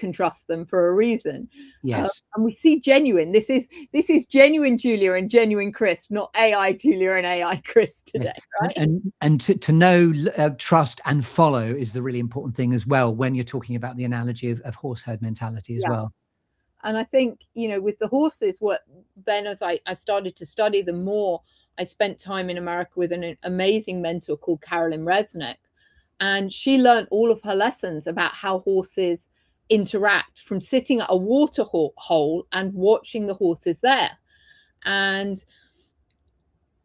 and trust them for a reason. Yes. And we see genuine. This is genuine Julia and genuine Chris, not AI Julia and AI Chris today. Yes. Right? And to know, trust and follow is the really important thing as well, when you're talking about the analogy of horse herd mentality as well. And I think, with the horses, as I started to study them more, I spent time in America with an amazing mentor called Carolyn Resnick. And she learned all of her lessons about how horses interact from sitting at a water hole and watching the horses there. And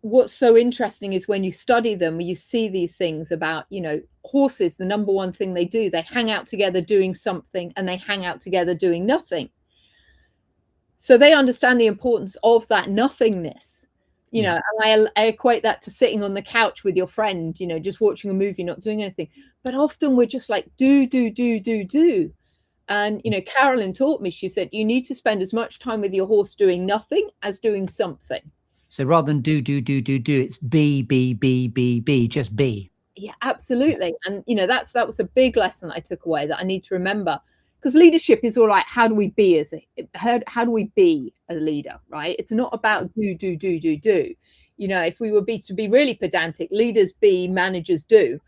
what's so interesting is when you study them, you see these things about, horses, the number one thing they do, they hang out together doing something, and they hang out together doing nothing. So they understand the importance of that nothingness, and I equate that to sitting on the couch with your friend, just watching a movie, not doing anything. But often we're just like, do. And, Carolyn taught me, she said, you need to spend as much time with your horse doing nothing as doing something. So rather than do, it's be, just be. Yeah, absolutely. And, that was a big lesson that I took away that I need to remember. Because leadership is all right. How do we be how do we be a leader, right? It's not about do. If we were to be really pedantic, leaders be, managers do.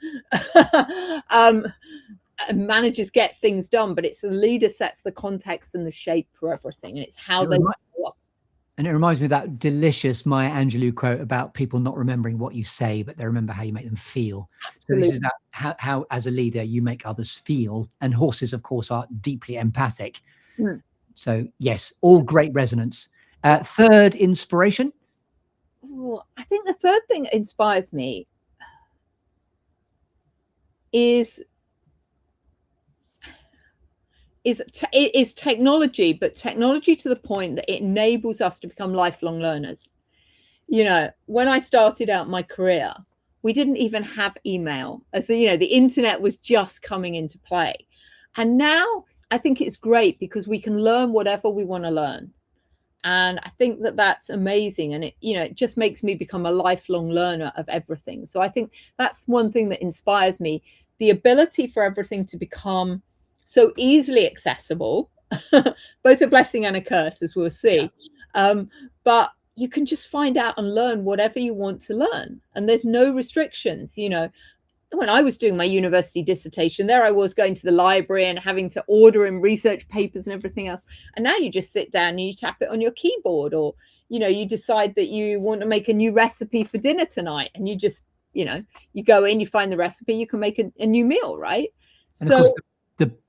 Managers get things done, but it's the leader sets the context and the shape for everything, and it's how they show up. And it reminds me of that delicious Maya Angelou quote about people not remembering what you say, but they remember how you make them feel. Absolutely. So this is about how, as a leader, you make others feel. And horses, of course, are deeply empathic. So, yes, all great resonance. Third inspiration? Well, I think the third thing that inspires me is technology, but technology to the point that it enables us to become lifelong learners. When I started out my career, we didn't even have email. The internet was just coming into play. And now I think it's great because we can learn whatever we want to learn. And I think that that's amazing. And it just makes me become a lifelong learner of everything. So I think that's one thing that inspires me, the ability for everything to become so easily accessible, both a blessing and a curse, as we'll see. But you can just find out and learn whatever you want to learn. And there's no restrictions. When I was doing my university dissertation, there I was going to the library and having to order and research papers and everything else. And now you just sit down and you tap it on your keyboard, or, you decide that you want to make a new recipe for dinner tonight. And you just, you go in, you find the recipe, you can make a new meal, right? And so, of course,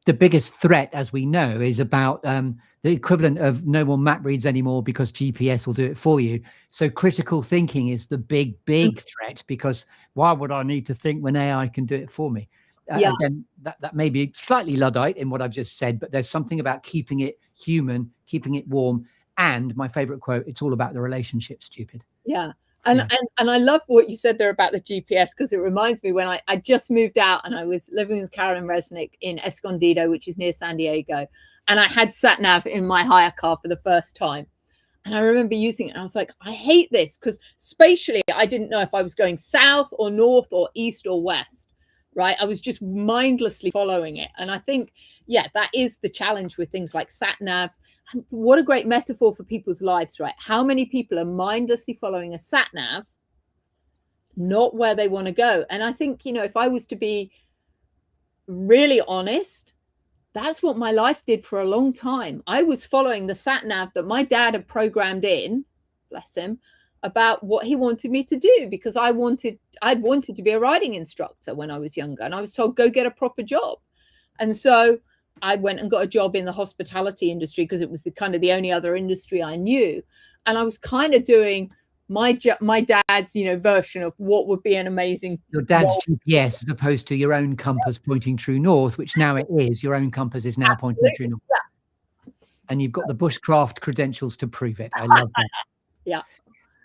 the biggest threat, as we know, is about the equivalent of no more map reads anymore because GPS will do it for you. So critical thinking is the big threat, because why would I need to think when AI can do it for me? Again, that may be slightly Luddite in what I've just said, but there's something about keeping it human, keeping it warm. And my favorite quote, it's all about the relationship, stupid. Yeah. And I love what you said there about the GPS, because it reminds me when I just moved out and I was living with Carolyn Resnick in Escondido, which is near San Diego. And I had sat nav in my hire car for the first time. And I remember using it and I was like, I hate this, because spatially, I didn't know if I was going south or north or east or west, right? I was just mindlessly following it. And I think, that is the challenge with things like sat navs. And what a great metaphor for people's lives, right? How many people are mindlessly following a sat nav, not where they want to go? And I think, if I was to be really honest, that's what my life did for a long time. I was following the sat nav that my dad had programmed in, bless him, about what he wanted me to do, because I'd wanted to be a riding instructor when I was younger, and I was told, go get a proper job. And so I went and got a job in the hospitality industry, because it was the only other industry I knew. And I was kind of doing my dad's, version of what would be an amazing your dad's role. GPS, as opposed to your own compass pointing true north, which now it is. Your own compass is now pointing true north. Yeah. And you've got the bushcraft credentials to prove it. I love that. Yeah.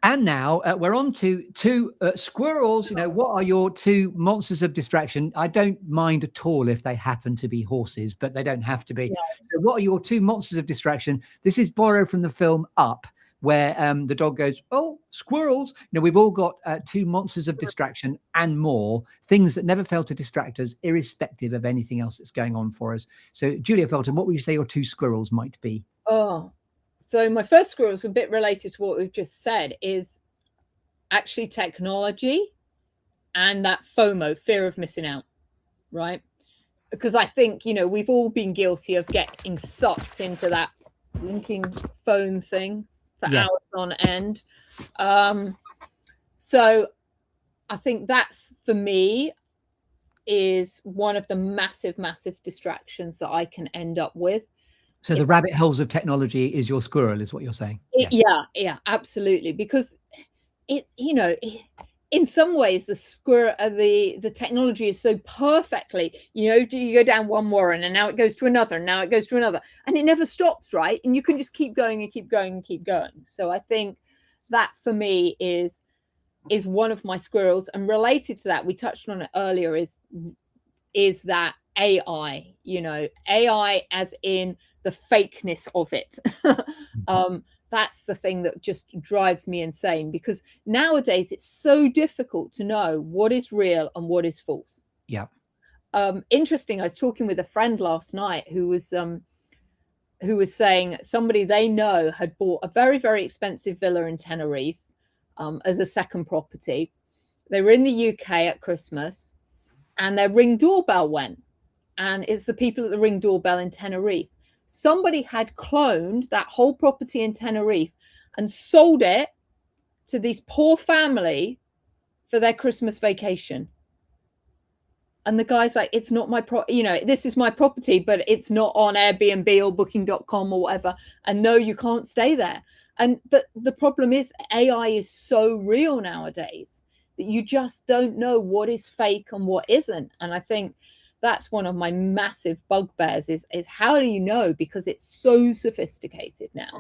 And now we're on to two squirrels. What are your two monsters of distraction? I don't mind at all if they happen to be horses, but they don't have to be. Yeah. So what are your two monsters of distraction? This is borrowed from the film Up, where the dog goes, oh, squirrels. We've all got two monsters of distraction and more, things that never fail to distract us, irrespective of anything else that's going on for us. So Julia Felton, what would you say your two squirrels might be? Oh, so my first squirrel is a bit related to what we've just said, is actually technology and that FOMO, fear of missing out, right? Because I think, we've all been guilty of getting sucked into that blinking phone thing for hours on end. So I think that's, for me, is one of the massive distractions that I can end up with. So the rabbit holes of technology is your squirrel, is what you're saying? Yeah, absolutely. Because in some ways, the squirrel, the technology is so perfectly, you go down one warren and now it goes to another, and now it goes to another, and it never stops, right? And you can just keep going and keep going and keep going. So I think that, for me, is one of my squirrels. And related to that, we touched on it earlier, is that AI, AI as in the fakeness of it. That's the thing that just drives me insane, because nowadays it's so difficult to know what is real and what is false. Yeah. Interesting. I was talking with a friend last night who was saying somebody they know had bought a very, very expensive villa in Tenerife as a second property. They were in the UK at Christmas, and their Ring doorbell went, and it's the people at the Ring doorbell in Tenerife. Somebody had cloned that whole property in Tenerife and sold it to this poor family for their Christmas vacation. And the guy's like, it's not my this is my property, but it's not on Airbnb or booking.com or whatever. And no, you can't stay there. But the problem is, AI is so real nowadays that you just don't know what is fake and what isn't. And I think that's one of my massive bugbears, is how do you know? Because it's so sophisticated now.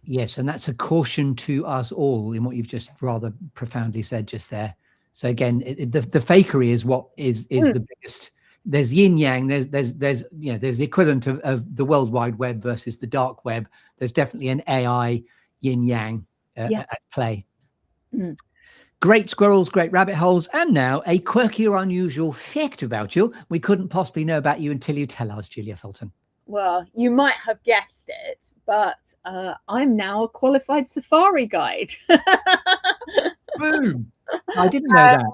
Yes, and that's a caution to us all in what you've just rather profoundly said just there. So again, the fakery is what is the biggest. There's yin yang. There's the equivalent of the World Wide Web versus the dark web. There's definitely an AI yin yang at play. Great squirrels, great rabbit holes, and now a quirky or unusual fact about you we couldn't possibly know about you until you tell us, Julia Felton. Well, you might have guessed it, but I'm now a qualified safari guide. Boom! I didn't know that.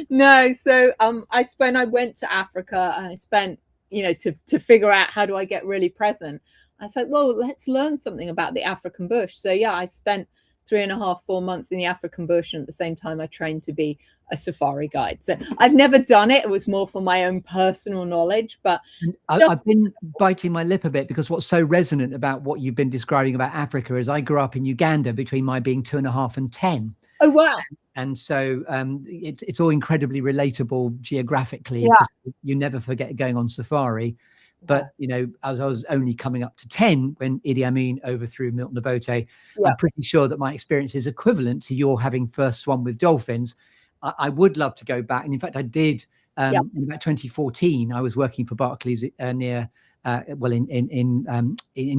No, so I went to Africa, and I spent, to figure out how do I get really present. I said, well, let's learn something about the African bush. So yeah, I spent 3.5-4 months in the African bush, and at the same time I trained to be a safari guide. So I've never done it. It was more for my own personal knowledge. But I've been biting my lip a bit, because what's so resonant about what you've been describing about Africa is I grew up in Uganda between my being 2.5 and 10. Oh, wow. And so it's all incredibly relatable geographically. Yeah. You never forget going on safari. But, as I was only coming up to 10 when Idi Amin overthrew Milton Obote, I'm pretty sure that my experience is equivalent to your having first swum with dolphins. I would love to go back. And in fact, I did in about 2014. I was working for Barclays in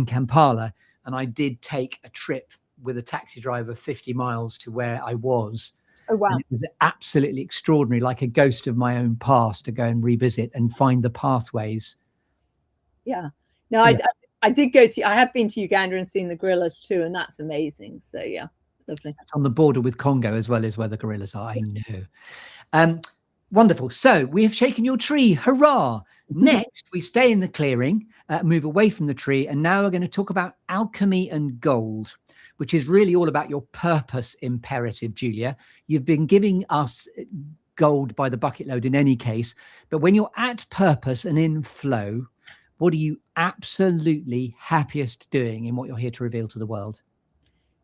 Kampala. And I did take a trip with a taxi driver 50 miles to where I was. Oh, wow. And it was absolutely extraordinary, like a ghost of my own past, to go and revisit and find the pathways. Yeah. No, I did go to, I have been to Uganda and seen the gorillas too, and that's amazing. So yeah, lovely. It's on the border with Congo as well, as where the gorillas are. I know. Wonderful. So we have shaken your tree. Hurrah. Next, we stay in the clearing, move away from the tree. And now we're going to talk about alchemy and gold, which is really all about your purpose imperative, Julia. You've been giving us gold by the bucket load in any case. But when you're at purpose and in flow, what are you absolutely happiest doing in what you're here to reveal to the world?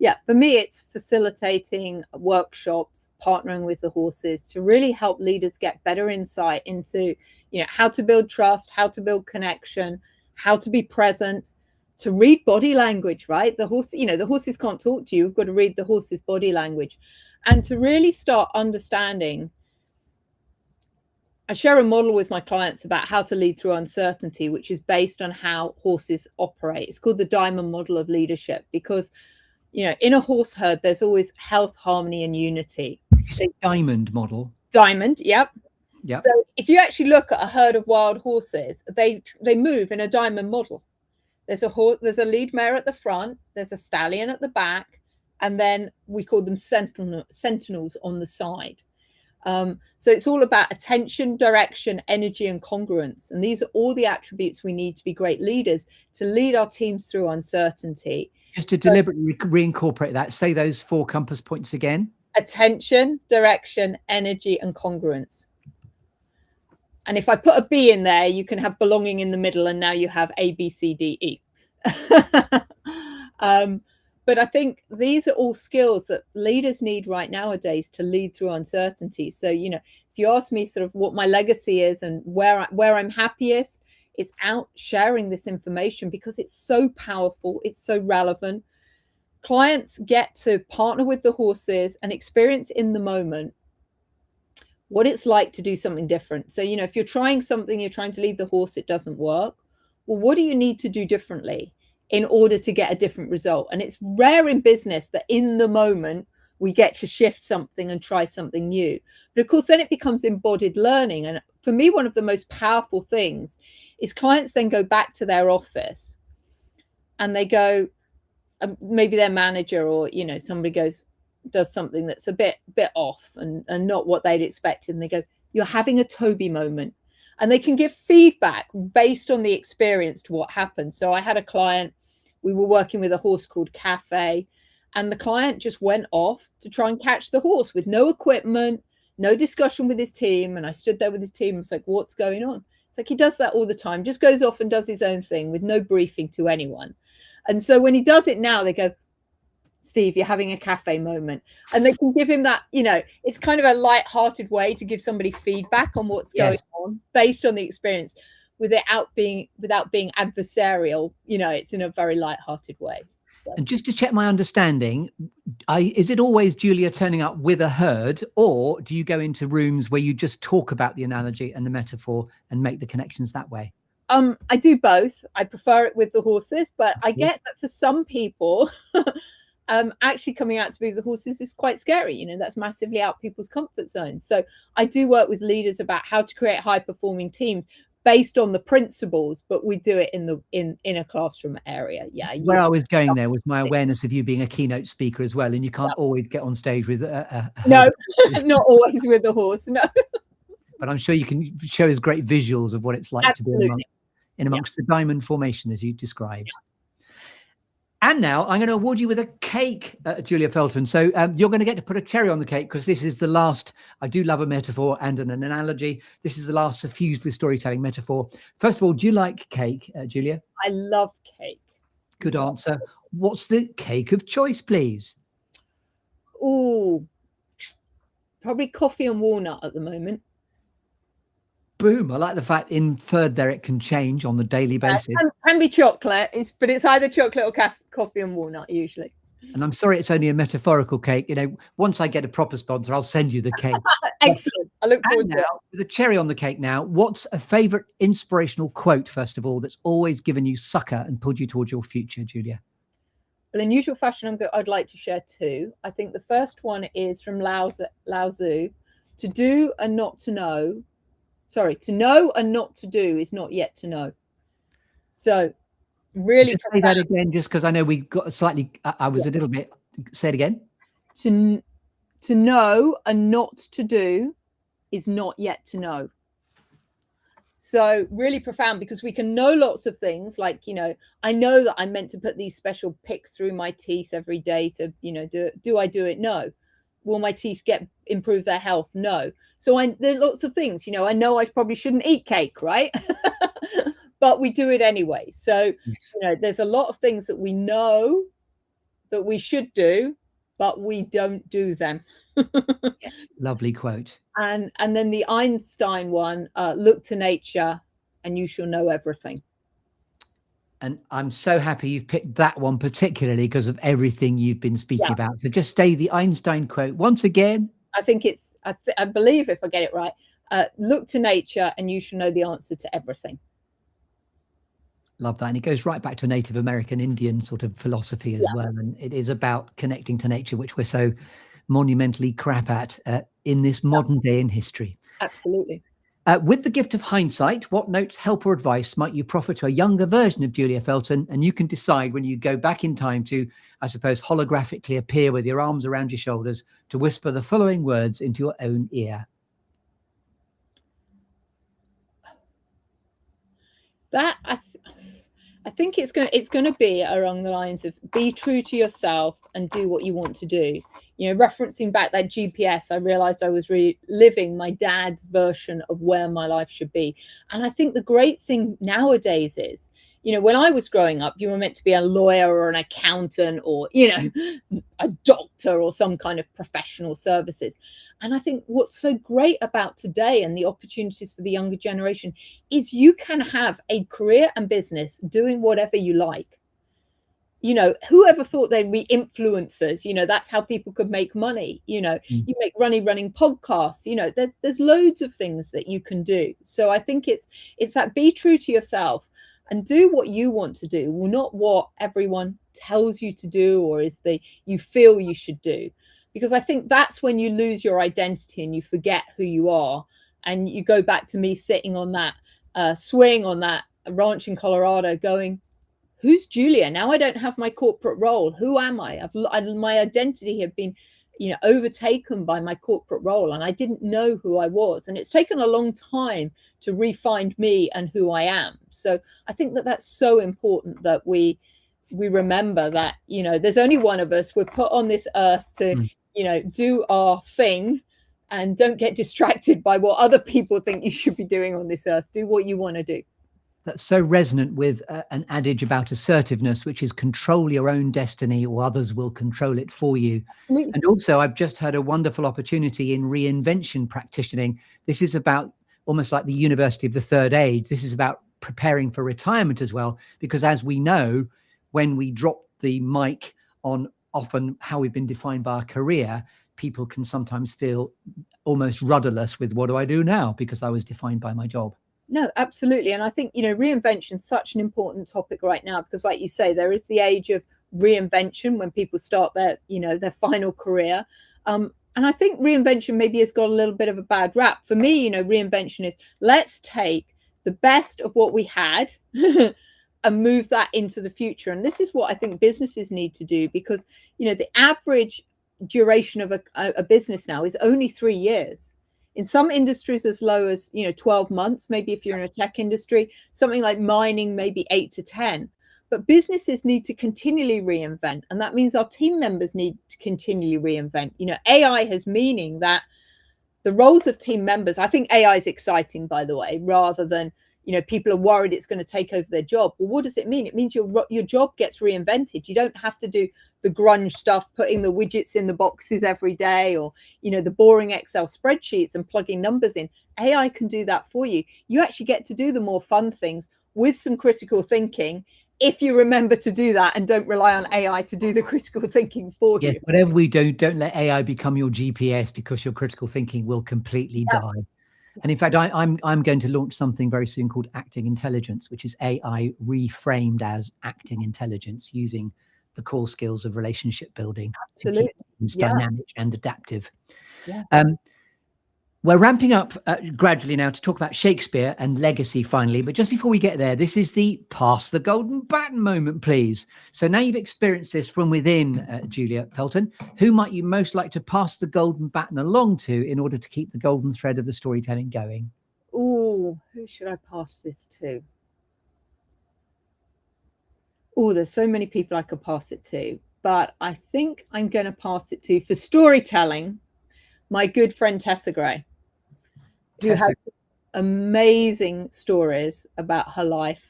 Yeah, for me, it's facilitating workshops, partnering with the horses to really help leaders get better insight into, how to build trust, how to build connection, how to be present, to read body language, right? The horses can't talk to you. You've got to read the horse's body language, and to really start understanding. I share a model with my clients about how to lead through uncertainty, which is based on how horses operate. It's called the diamond model of leadership, because in a horse herd, there's always health, harmony, and unity. Did you say diamond model? Diamond, yep. Yep. So if you actually look at a herd of wild horses, they move in a diamond model. There's a lead mare at the front, there's a stallion at the back, and then we call them sentinels on the side. So it's all about attention, direction, energy, and congruence. And these are all the attributes we need to be great leaders, to lead our teams through uncertainty. Just to deliberately reincorporate that, say those 4 compass points again. Attention, direction, energy, and congruence. And if I put a B in there, you can have belonging in the middle, and now you have A, B, C, D, E. But I think these are all skills that leaders need right nowadays to lead through uncertainty. So, if you ask me sort of what my legacy is and where I'm happiest, it's out sharing this information, because it's so powerful. It's so relevant. Clients get to partner with the horses and experience in the moment what it's like to do something different. So, if you're trying something, you're trying to lead the horse, it doesn't work. Well, what do you need to do differently in order to get a different result? And it's rare in business that in the moment we get to shift something and try something new. But of course, then it becomes embodied learning. And for me, one of the most powerful things is clients then go back to their office and they go, maybe their manager or, somebody does something that's a bit off and not what they'd expected. And they go, you're having a Toby moment. And they can give feedback based on the experience to what happened. So I had a client, we were working with a horse called Cafe, and the client just went off to try and catch the horse with no equipment, no discussion with his team. And I stood there with his team and was like, what's going on? It's like, he does that all the time, just goes off and does his own thing with no briefing to anyone. And so when he does it now, they go, Steve, you're having a Cafe moment. And they can give him that, it's kind of a light-hearted way to give somebody feedback on what's going on based on the experience without being adversarial. It's in a very light-hearted way. So. And just to check my understanding, is it always Julia turning up with a herd, or do you go into rooms where you just talk about the analogy and the metaphor and make the connections that way? I do both. I prefer it with the horses, but I get that for some people, actually coming out to be with the horses is quite scary. That's massively out people's comfort zones. So I do work with leaders about how to create high performing teams based on the principles, but we do it in a classroom area. Yeah. Where I was going there was my awareness of you being a keynote speaker as well. And you can't always get on stage with no, not always with the horse. No. But I'm sure you can show us great visuals of what it's like Absolutely. to be amongst the diamond formation as you described. And now I'm going to award you with a cake, Julia Felton. So you're going to get to put a cherry on the cake, because this is the last. I do love a metaphor and an analogy. This is the last suffused with storytelling metaphor. First of all, do you like cake, Julia? I love cake. Good answer. What's the cake of choice, please? Oh, probably coffee and walnut at the moment. Boom. I like the fact inferred there it can change on the daily basis. Can be chocolate, but it's either chocolate or coffee and walnut usually. And I'm sorry it's only a metaphorical cake. Once I get a proper sponsor, I'll send you the cake. Excellent. I look forward to it. With a cherry on the cake now, what's a favourite inspirational quote, first of all, that's always given you succour and pulled you towards your future, Julia? Well, in usual fashion, I'd like to share 2. I think the first one is from Lao Tzu. To do and not to know. Sorry, to know and not to do is not yet to know. So really say that again, just because I know we got slightly, I was a little bit, say it again. To know and not to do is not yet to know. So really profound, because we can know lots of things like, I know that I'm meant to put these special picks through my teeth every day to, do I do it? No. Will my teeth improve their health? No. So there are lots of things, I know I probably shouldn't eat cake, right? But we do it anyway. So, yes. There's a lot of things that we know that we should do, but we don't do them. Yes, lovely quote. And then the Einstein one, look to nature and you shall know everything. And I'm so happy you've picked that one, particularly because of everything you've been speaking about. So just say the Einstein quote once again. I think it's, I believe if I get it right, look to nature and you shall know the answer to everything. Love that. And it goes right back to Native American Indian sort of philosophy as well. And it is about connecting to nature, which we're so monumentally crap at in this modern day in history. Absolutely. With the gift of hindsight, what notes, help or advice might you proffer to a younger version of Julia Felton? And you can decide when you go back in time to, I suppose, holographically appear with your arms around your shoulders to whisper the following words into your own ear. That I think it's going to be along the lines of be true to yourself and do what you want to do. Referencing back that GPS, I realized I was really living my dad's version of where my life should be. And I think the great thing nowadays is, when I was growing up, you were meant to be a lawyer or an accountant or, a doctor or some kind of professional services. And I think what's so great about today and the opportunities for the younger generation is you can have a career and business doing whatever you like. Whoever thought they'd be influencers, that's how people could make money. You make running podcasts, there's loads of things that you can do. So I think it's that be true to yourself and do what you want to do, not what everyone tells you to do or you feel you should do. Because I think that's when you lose your identity and you forget who you are. And you go back to me sitting on that swing on that ranch in Colorado going, who's Julia? Now I don't have my corporate role. Who am I? My identity had been, overtaken by my corporate role, and I didn't know who I was. And it's taken a long time to re-find me and who I am. So I think that that's so important that we remember that, there's only one of us. We're put on this earth to, do our thing, and don't get distracted by what other people think you should be doing on this earth. Do what you want to do. That's so resonant with an adage about assertiveness, which is control your own destiny or others will control it for you. Absolutely. And also, I've just had a wonderful opportunity in reinvention practicing. This is about almost like the university of the third age. This is about preparing for retirement as well, because as we know, when we drop the mic on often how we've been defined by our career, people can sometimes feel almost rudderless with what do I do now because I was defined by my job. No, absolutely. And I think, reinvention is such an important topic right now, because like you say, there is the age of reinvention when people start their final career. And I think reinvention maybe has got a little bit of a bad rap. For me, reinvention is let's take the best of what we had and move that into the future. And this is what I think businesses need to do, because, the average duration of a business now is only 3 years. In some industries as low as 12 months, maybe if you're in a tech industry, something like mining, maybe 8 to 10. But businesses need to continually reinvent. And that means our team members need to continually reinvent. AI has meaning that the roles of team members, I think AI is exciting, by the way, rather than, people are worried it's going to take over their job. Well, what does it mean? It means your job gets reinvented. You don't have to do the grunge stuff, putting the widgets in the boxes every day, or, the boring Excel spreadsheets and plugging numbers in. AI can do that for you. You actually get to do the more fun things with some critical thinking, if you remember to do that and don't rely on AI to do the critical thinking for you. Whatever we do, don't let AI become your GPS, because your critical thinking will completely die. And in fact, I'm going to launch something very soon called Acting Intelligence, which is AI reframed as acting intelligence, using the core skills of relationship building. Absolutely. To keep things dynamic and adaptive. Yeah. We're ramping up gradually now to talk about Shakespeare and legacy finally. But just before we get there, this is the pass the golden baton moment, please. So now you've experienced this from within, Julia Felton, who might you most like to pass the golden baton along to in order to keep the golden thread of the storytelling going? Oh, who should I pass this to? Oh, there's so many people I could pass it to, but I think I'm going to pass it to, for storytelling, my good friend Tessa Gray, who has amazing stories about her life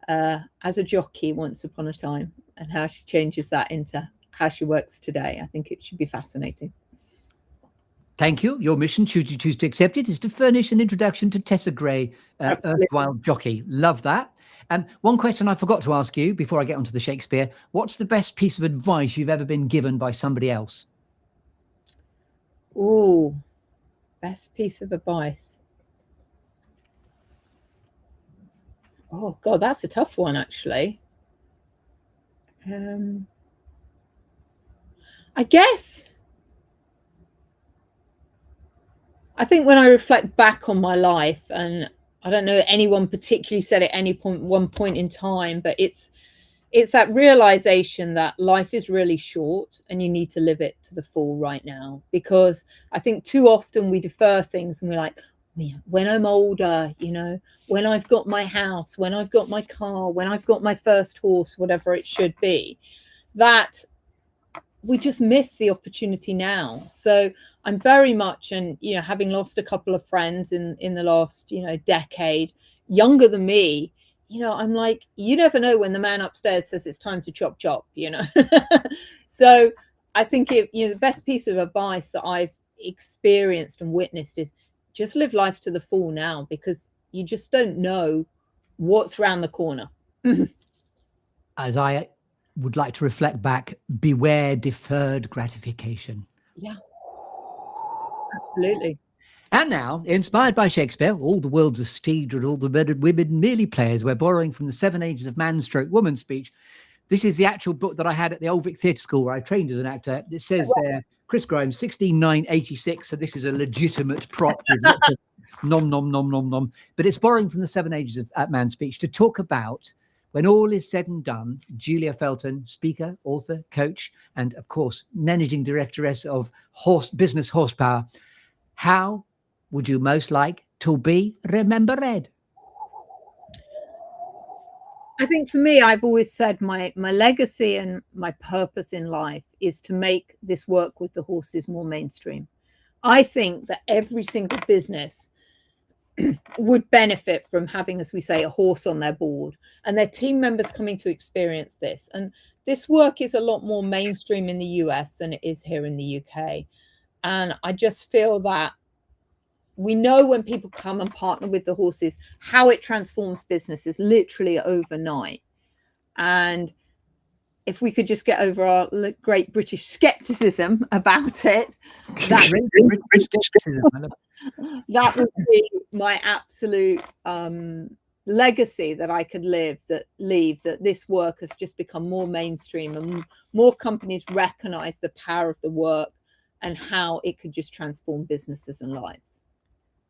as a jockey once upon a time and how she changes that into how she works today. I think it should be fascinating. Thank you. Your mission, should you choose to accept it, is to furnish an introduction to Tessa Gray, erstwhile jockey. Love that. One question I forgot to ask you before I get onto the Shakespeare. What's the best piece of advice you've ever been given by somebody else? Oh, best piece of advice. Oh, God, that's a tough one, actually. I guess I think when I reflect back on my life, and I don't know anyone particularly said at any one point in time, but it's that realization that life is really short and you need to live it to the full right now. Because I think too often we defer things and we're like, when I'm older, you know, when I've got my house, when I've got my car, when I've got my first horse, whatever it should be, that we just miss the opportunity now. So I'm very much, and, you know, having lost a couple of friends in the last, you know, decade, younger than me, you know, I'm like, you never know when the man upstairs says it's time to chop chop, you know. So I think the best piece of advice that I've experienced and witnessed is just live life to the full now, because you just don't know what's around the corner. As I would like to reflect back, beware deferred gratification. Yeah, absolutely. And now, inspired by Shakespeare, all the world's a stage and all the men and women merely players. We're borrowing from the 7 Ages of Man / Woman speech. This is the actual book that I had at the Old Vic Theatre School where I trained as an actor. It says there, Chris Grimes, 16/9/86. So this is a legitimate prop with lots of nom, nom, nom, nom, nom. But it's borrowing from the 7 Ages of Man speech to talk about, when all is said and done, Julia Felton, speaker, author, coach, and of course, managing directoress of Business HorsePower. How would you most like to be remembered? I think for me, I've always said my legacy and my purpose in life is to make this work with the horses more mainstream. I think that every single business would benefit from having, as we say, a horse on their board and their team members coming to experience this. And this work is a lot more mainstream in the US than it is here in the UK. And I just feel that we know when people come and partner with the horses, how it transforms businesses literally overnight. And if we could just get over our great British skepticism about it, that would be my absolute legacy that I could leave, that this work has just become more mainstream and more companies recognize the power of the work and how it could just transform businesses and lives.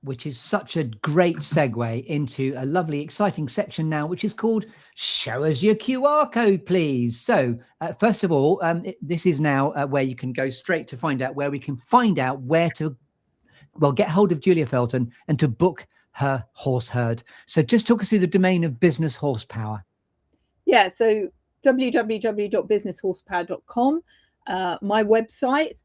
Which is such a great segue into a lovely, exciting section now, which is called Show Us Your QR Code, please. So first of all, this is now where you can go straight to find out where we can find out where to, well, get hold of Julia Felton and to book her horse herd. So just talk us through the domain of Business HorsePower. Yeah, so www.businesshorsepower.com, my website,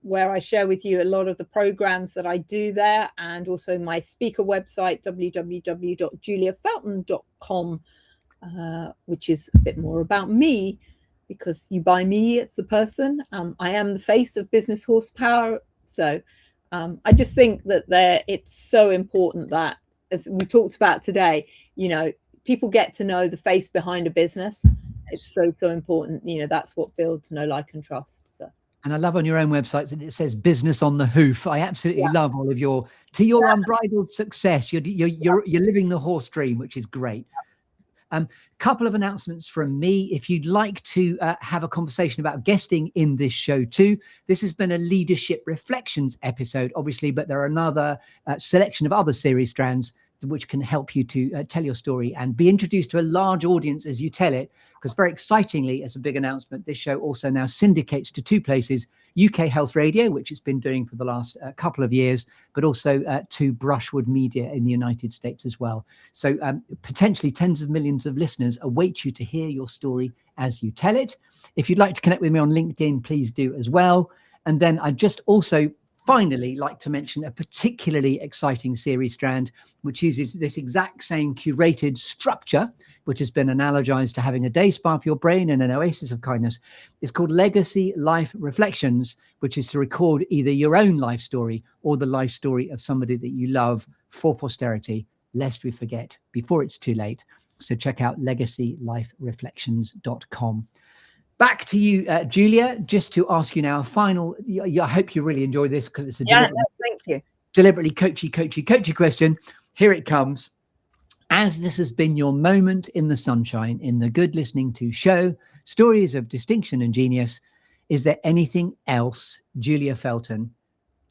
where I share with you a lot of the programs that I do there, and also my speaker website, www.juliafelton.com, which is a bit more about me, because you buy me as the person. I am the face of Business HorsePower. So I just think that it's so important that, as we talked about today, you know, people get to know the face behind a business. It's so important. You know, that's what builds know, like, and trust. So. And I love on your own website that it says business on the hoof. I absolutely love all of your unbridled success. You're living the horse dream, which is great. Couple of announcements from me. If you'd like to have a conversation about guesting in this show too, this has been a leadership reflections episode, obviously, but there are another selection of other series strands which can help you to tell your story and be introduced to a large audience as you tell it. Because very excitingly, as a big announcement, this show also now syndicates to 2 places: UK Health Radio, which it's been doing for the last couple of years, but also to Brushwood Media in the United States as well. So potentially tens of millions of listeners await you to hear your story as you tell it. If you'd like to connect with me on LinkedIn, please do as well. And then I just also finally like to mention a particularly exciting series strand, which uses this exact same curated structure, which has been analogized to having a day spa for your brain and an oasis of kindness. It's called Legacy Life Reflections, which is to record either your own life story or the life story of somebody that you love for posterity, lest we forget before it's too late. So check out legacylifereflections.com. Back to you, Julia, just to ask you now a final, I hope you really enjoy this because it's a thank you. Deliberately coachy question. Here it comes. As this has been your moment in the sunshine in the Good Listening To show, stories of distinction and genius, is there anything else, Julia Felton,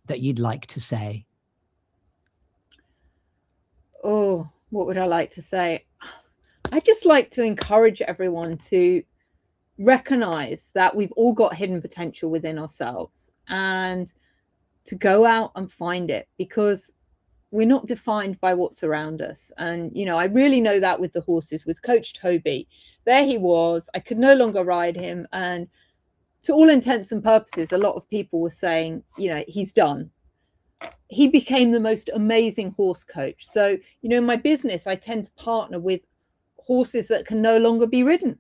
that you'd like to say? Oh, what would I like to say? I'd just like to encourage everyone to recognize that we've all got hidden potential within ourselves and to go out and find it, because we're not defined by what's around us. And, you know, I really know that with the horses, with Coach Toby. There he was, I could no longer ride him. And to all intents and purposes, a lot of people were saying, you know, he's done. He became the most amazing horse coach. So, you know, in my business, I tend to partner with horses that can no longer be ridden,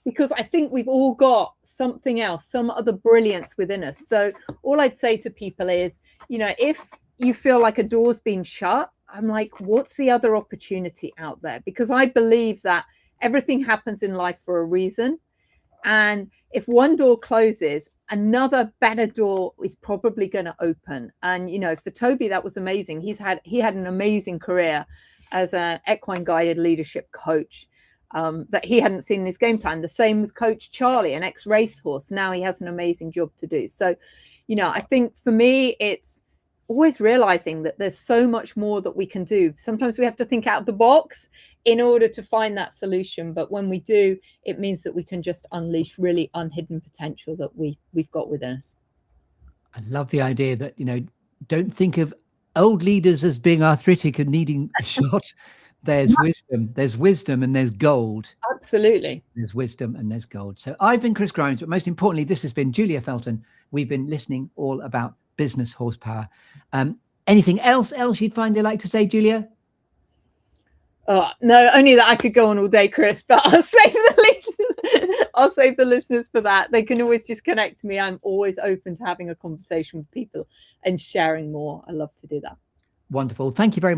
because I think we've all got something else, some other brilliance within us. So all I'd say to people is, you know, if you feel like a door's been shut, I'm like, what's the other opportunity out there? Because I believe that everything happens in life for a reason. And if one door closes, another better door is probably going to open. And, you know, for Toby, that was amazing. He had an amazing career as an equine guided leadership coach. That he hadn't seen in his game plan. The same with Coach Charlie, an ex-racehorse. Now he has an amazing job to do. So, you know, I think for me, it's always realizing that there's so much more that we can do. Sometimes we have to think out of the box in order to find that solution. But when we do, it means that we can just unleash really unhidden potential that we've got within us. I love the idea that, you know, don't think of old leaders as being arthritic and needing a shot. There's wisdom and there's gold. Absolutely. There's wisdom and there's gold. So I've been Chris Grimes, but most importantly, this has been Julia Felton. We've been listening all about business horsepower. Anything else you'd find you'd like to say, Julia? No, only that I could go on all day, Chris, but I'll save the listeners for that. They can always just connect to me. I'm always open to having a conversation with people and sharing more. I love to do that. Wonderful. Thank you very much.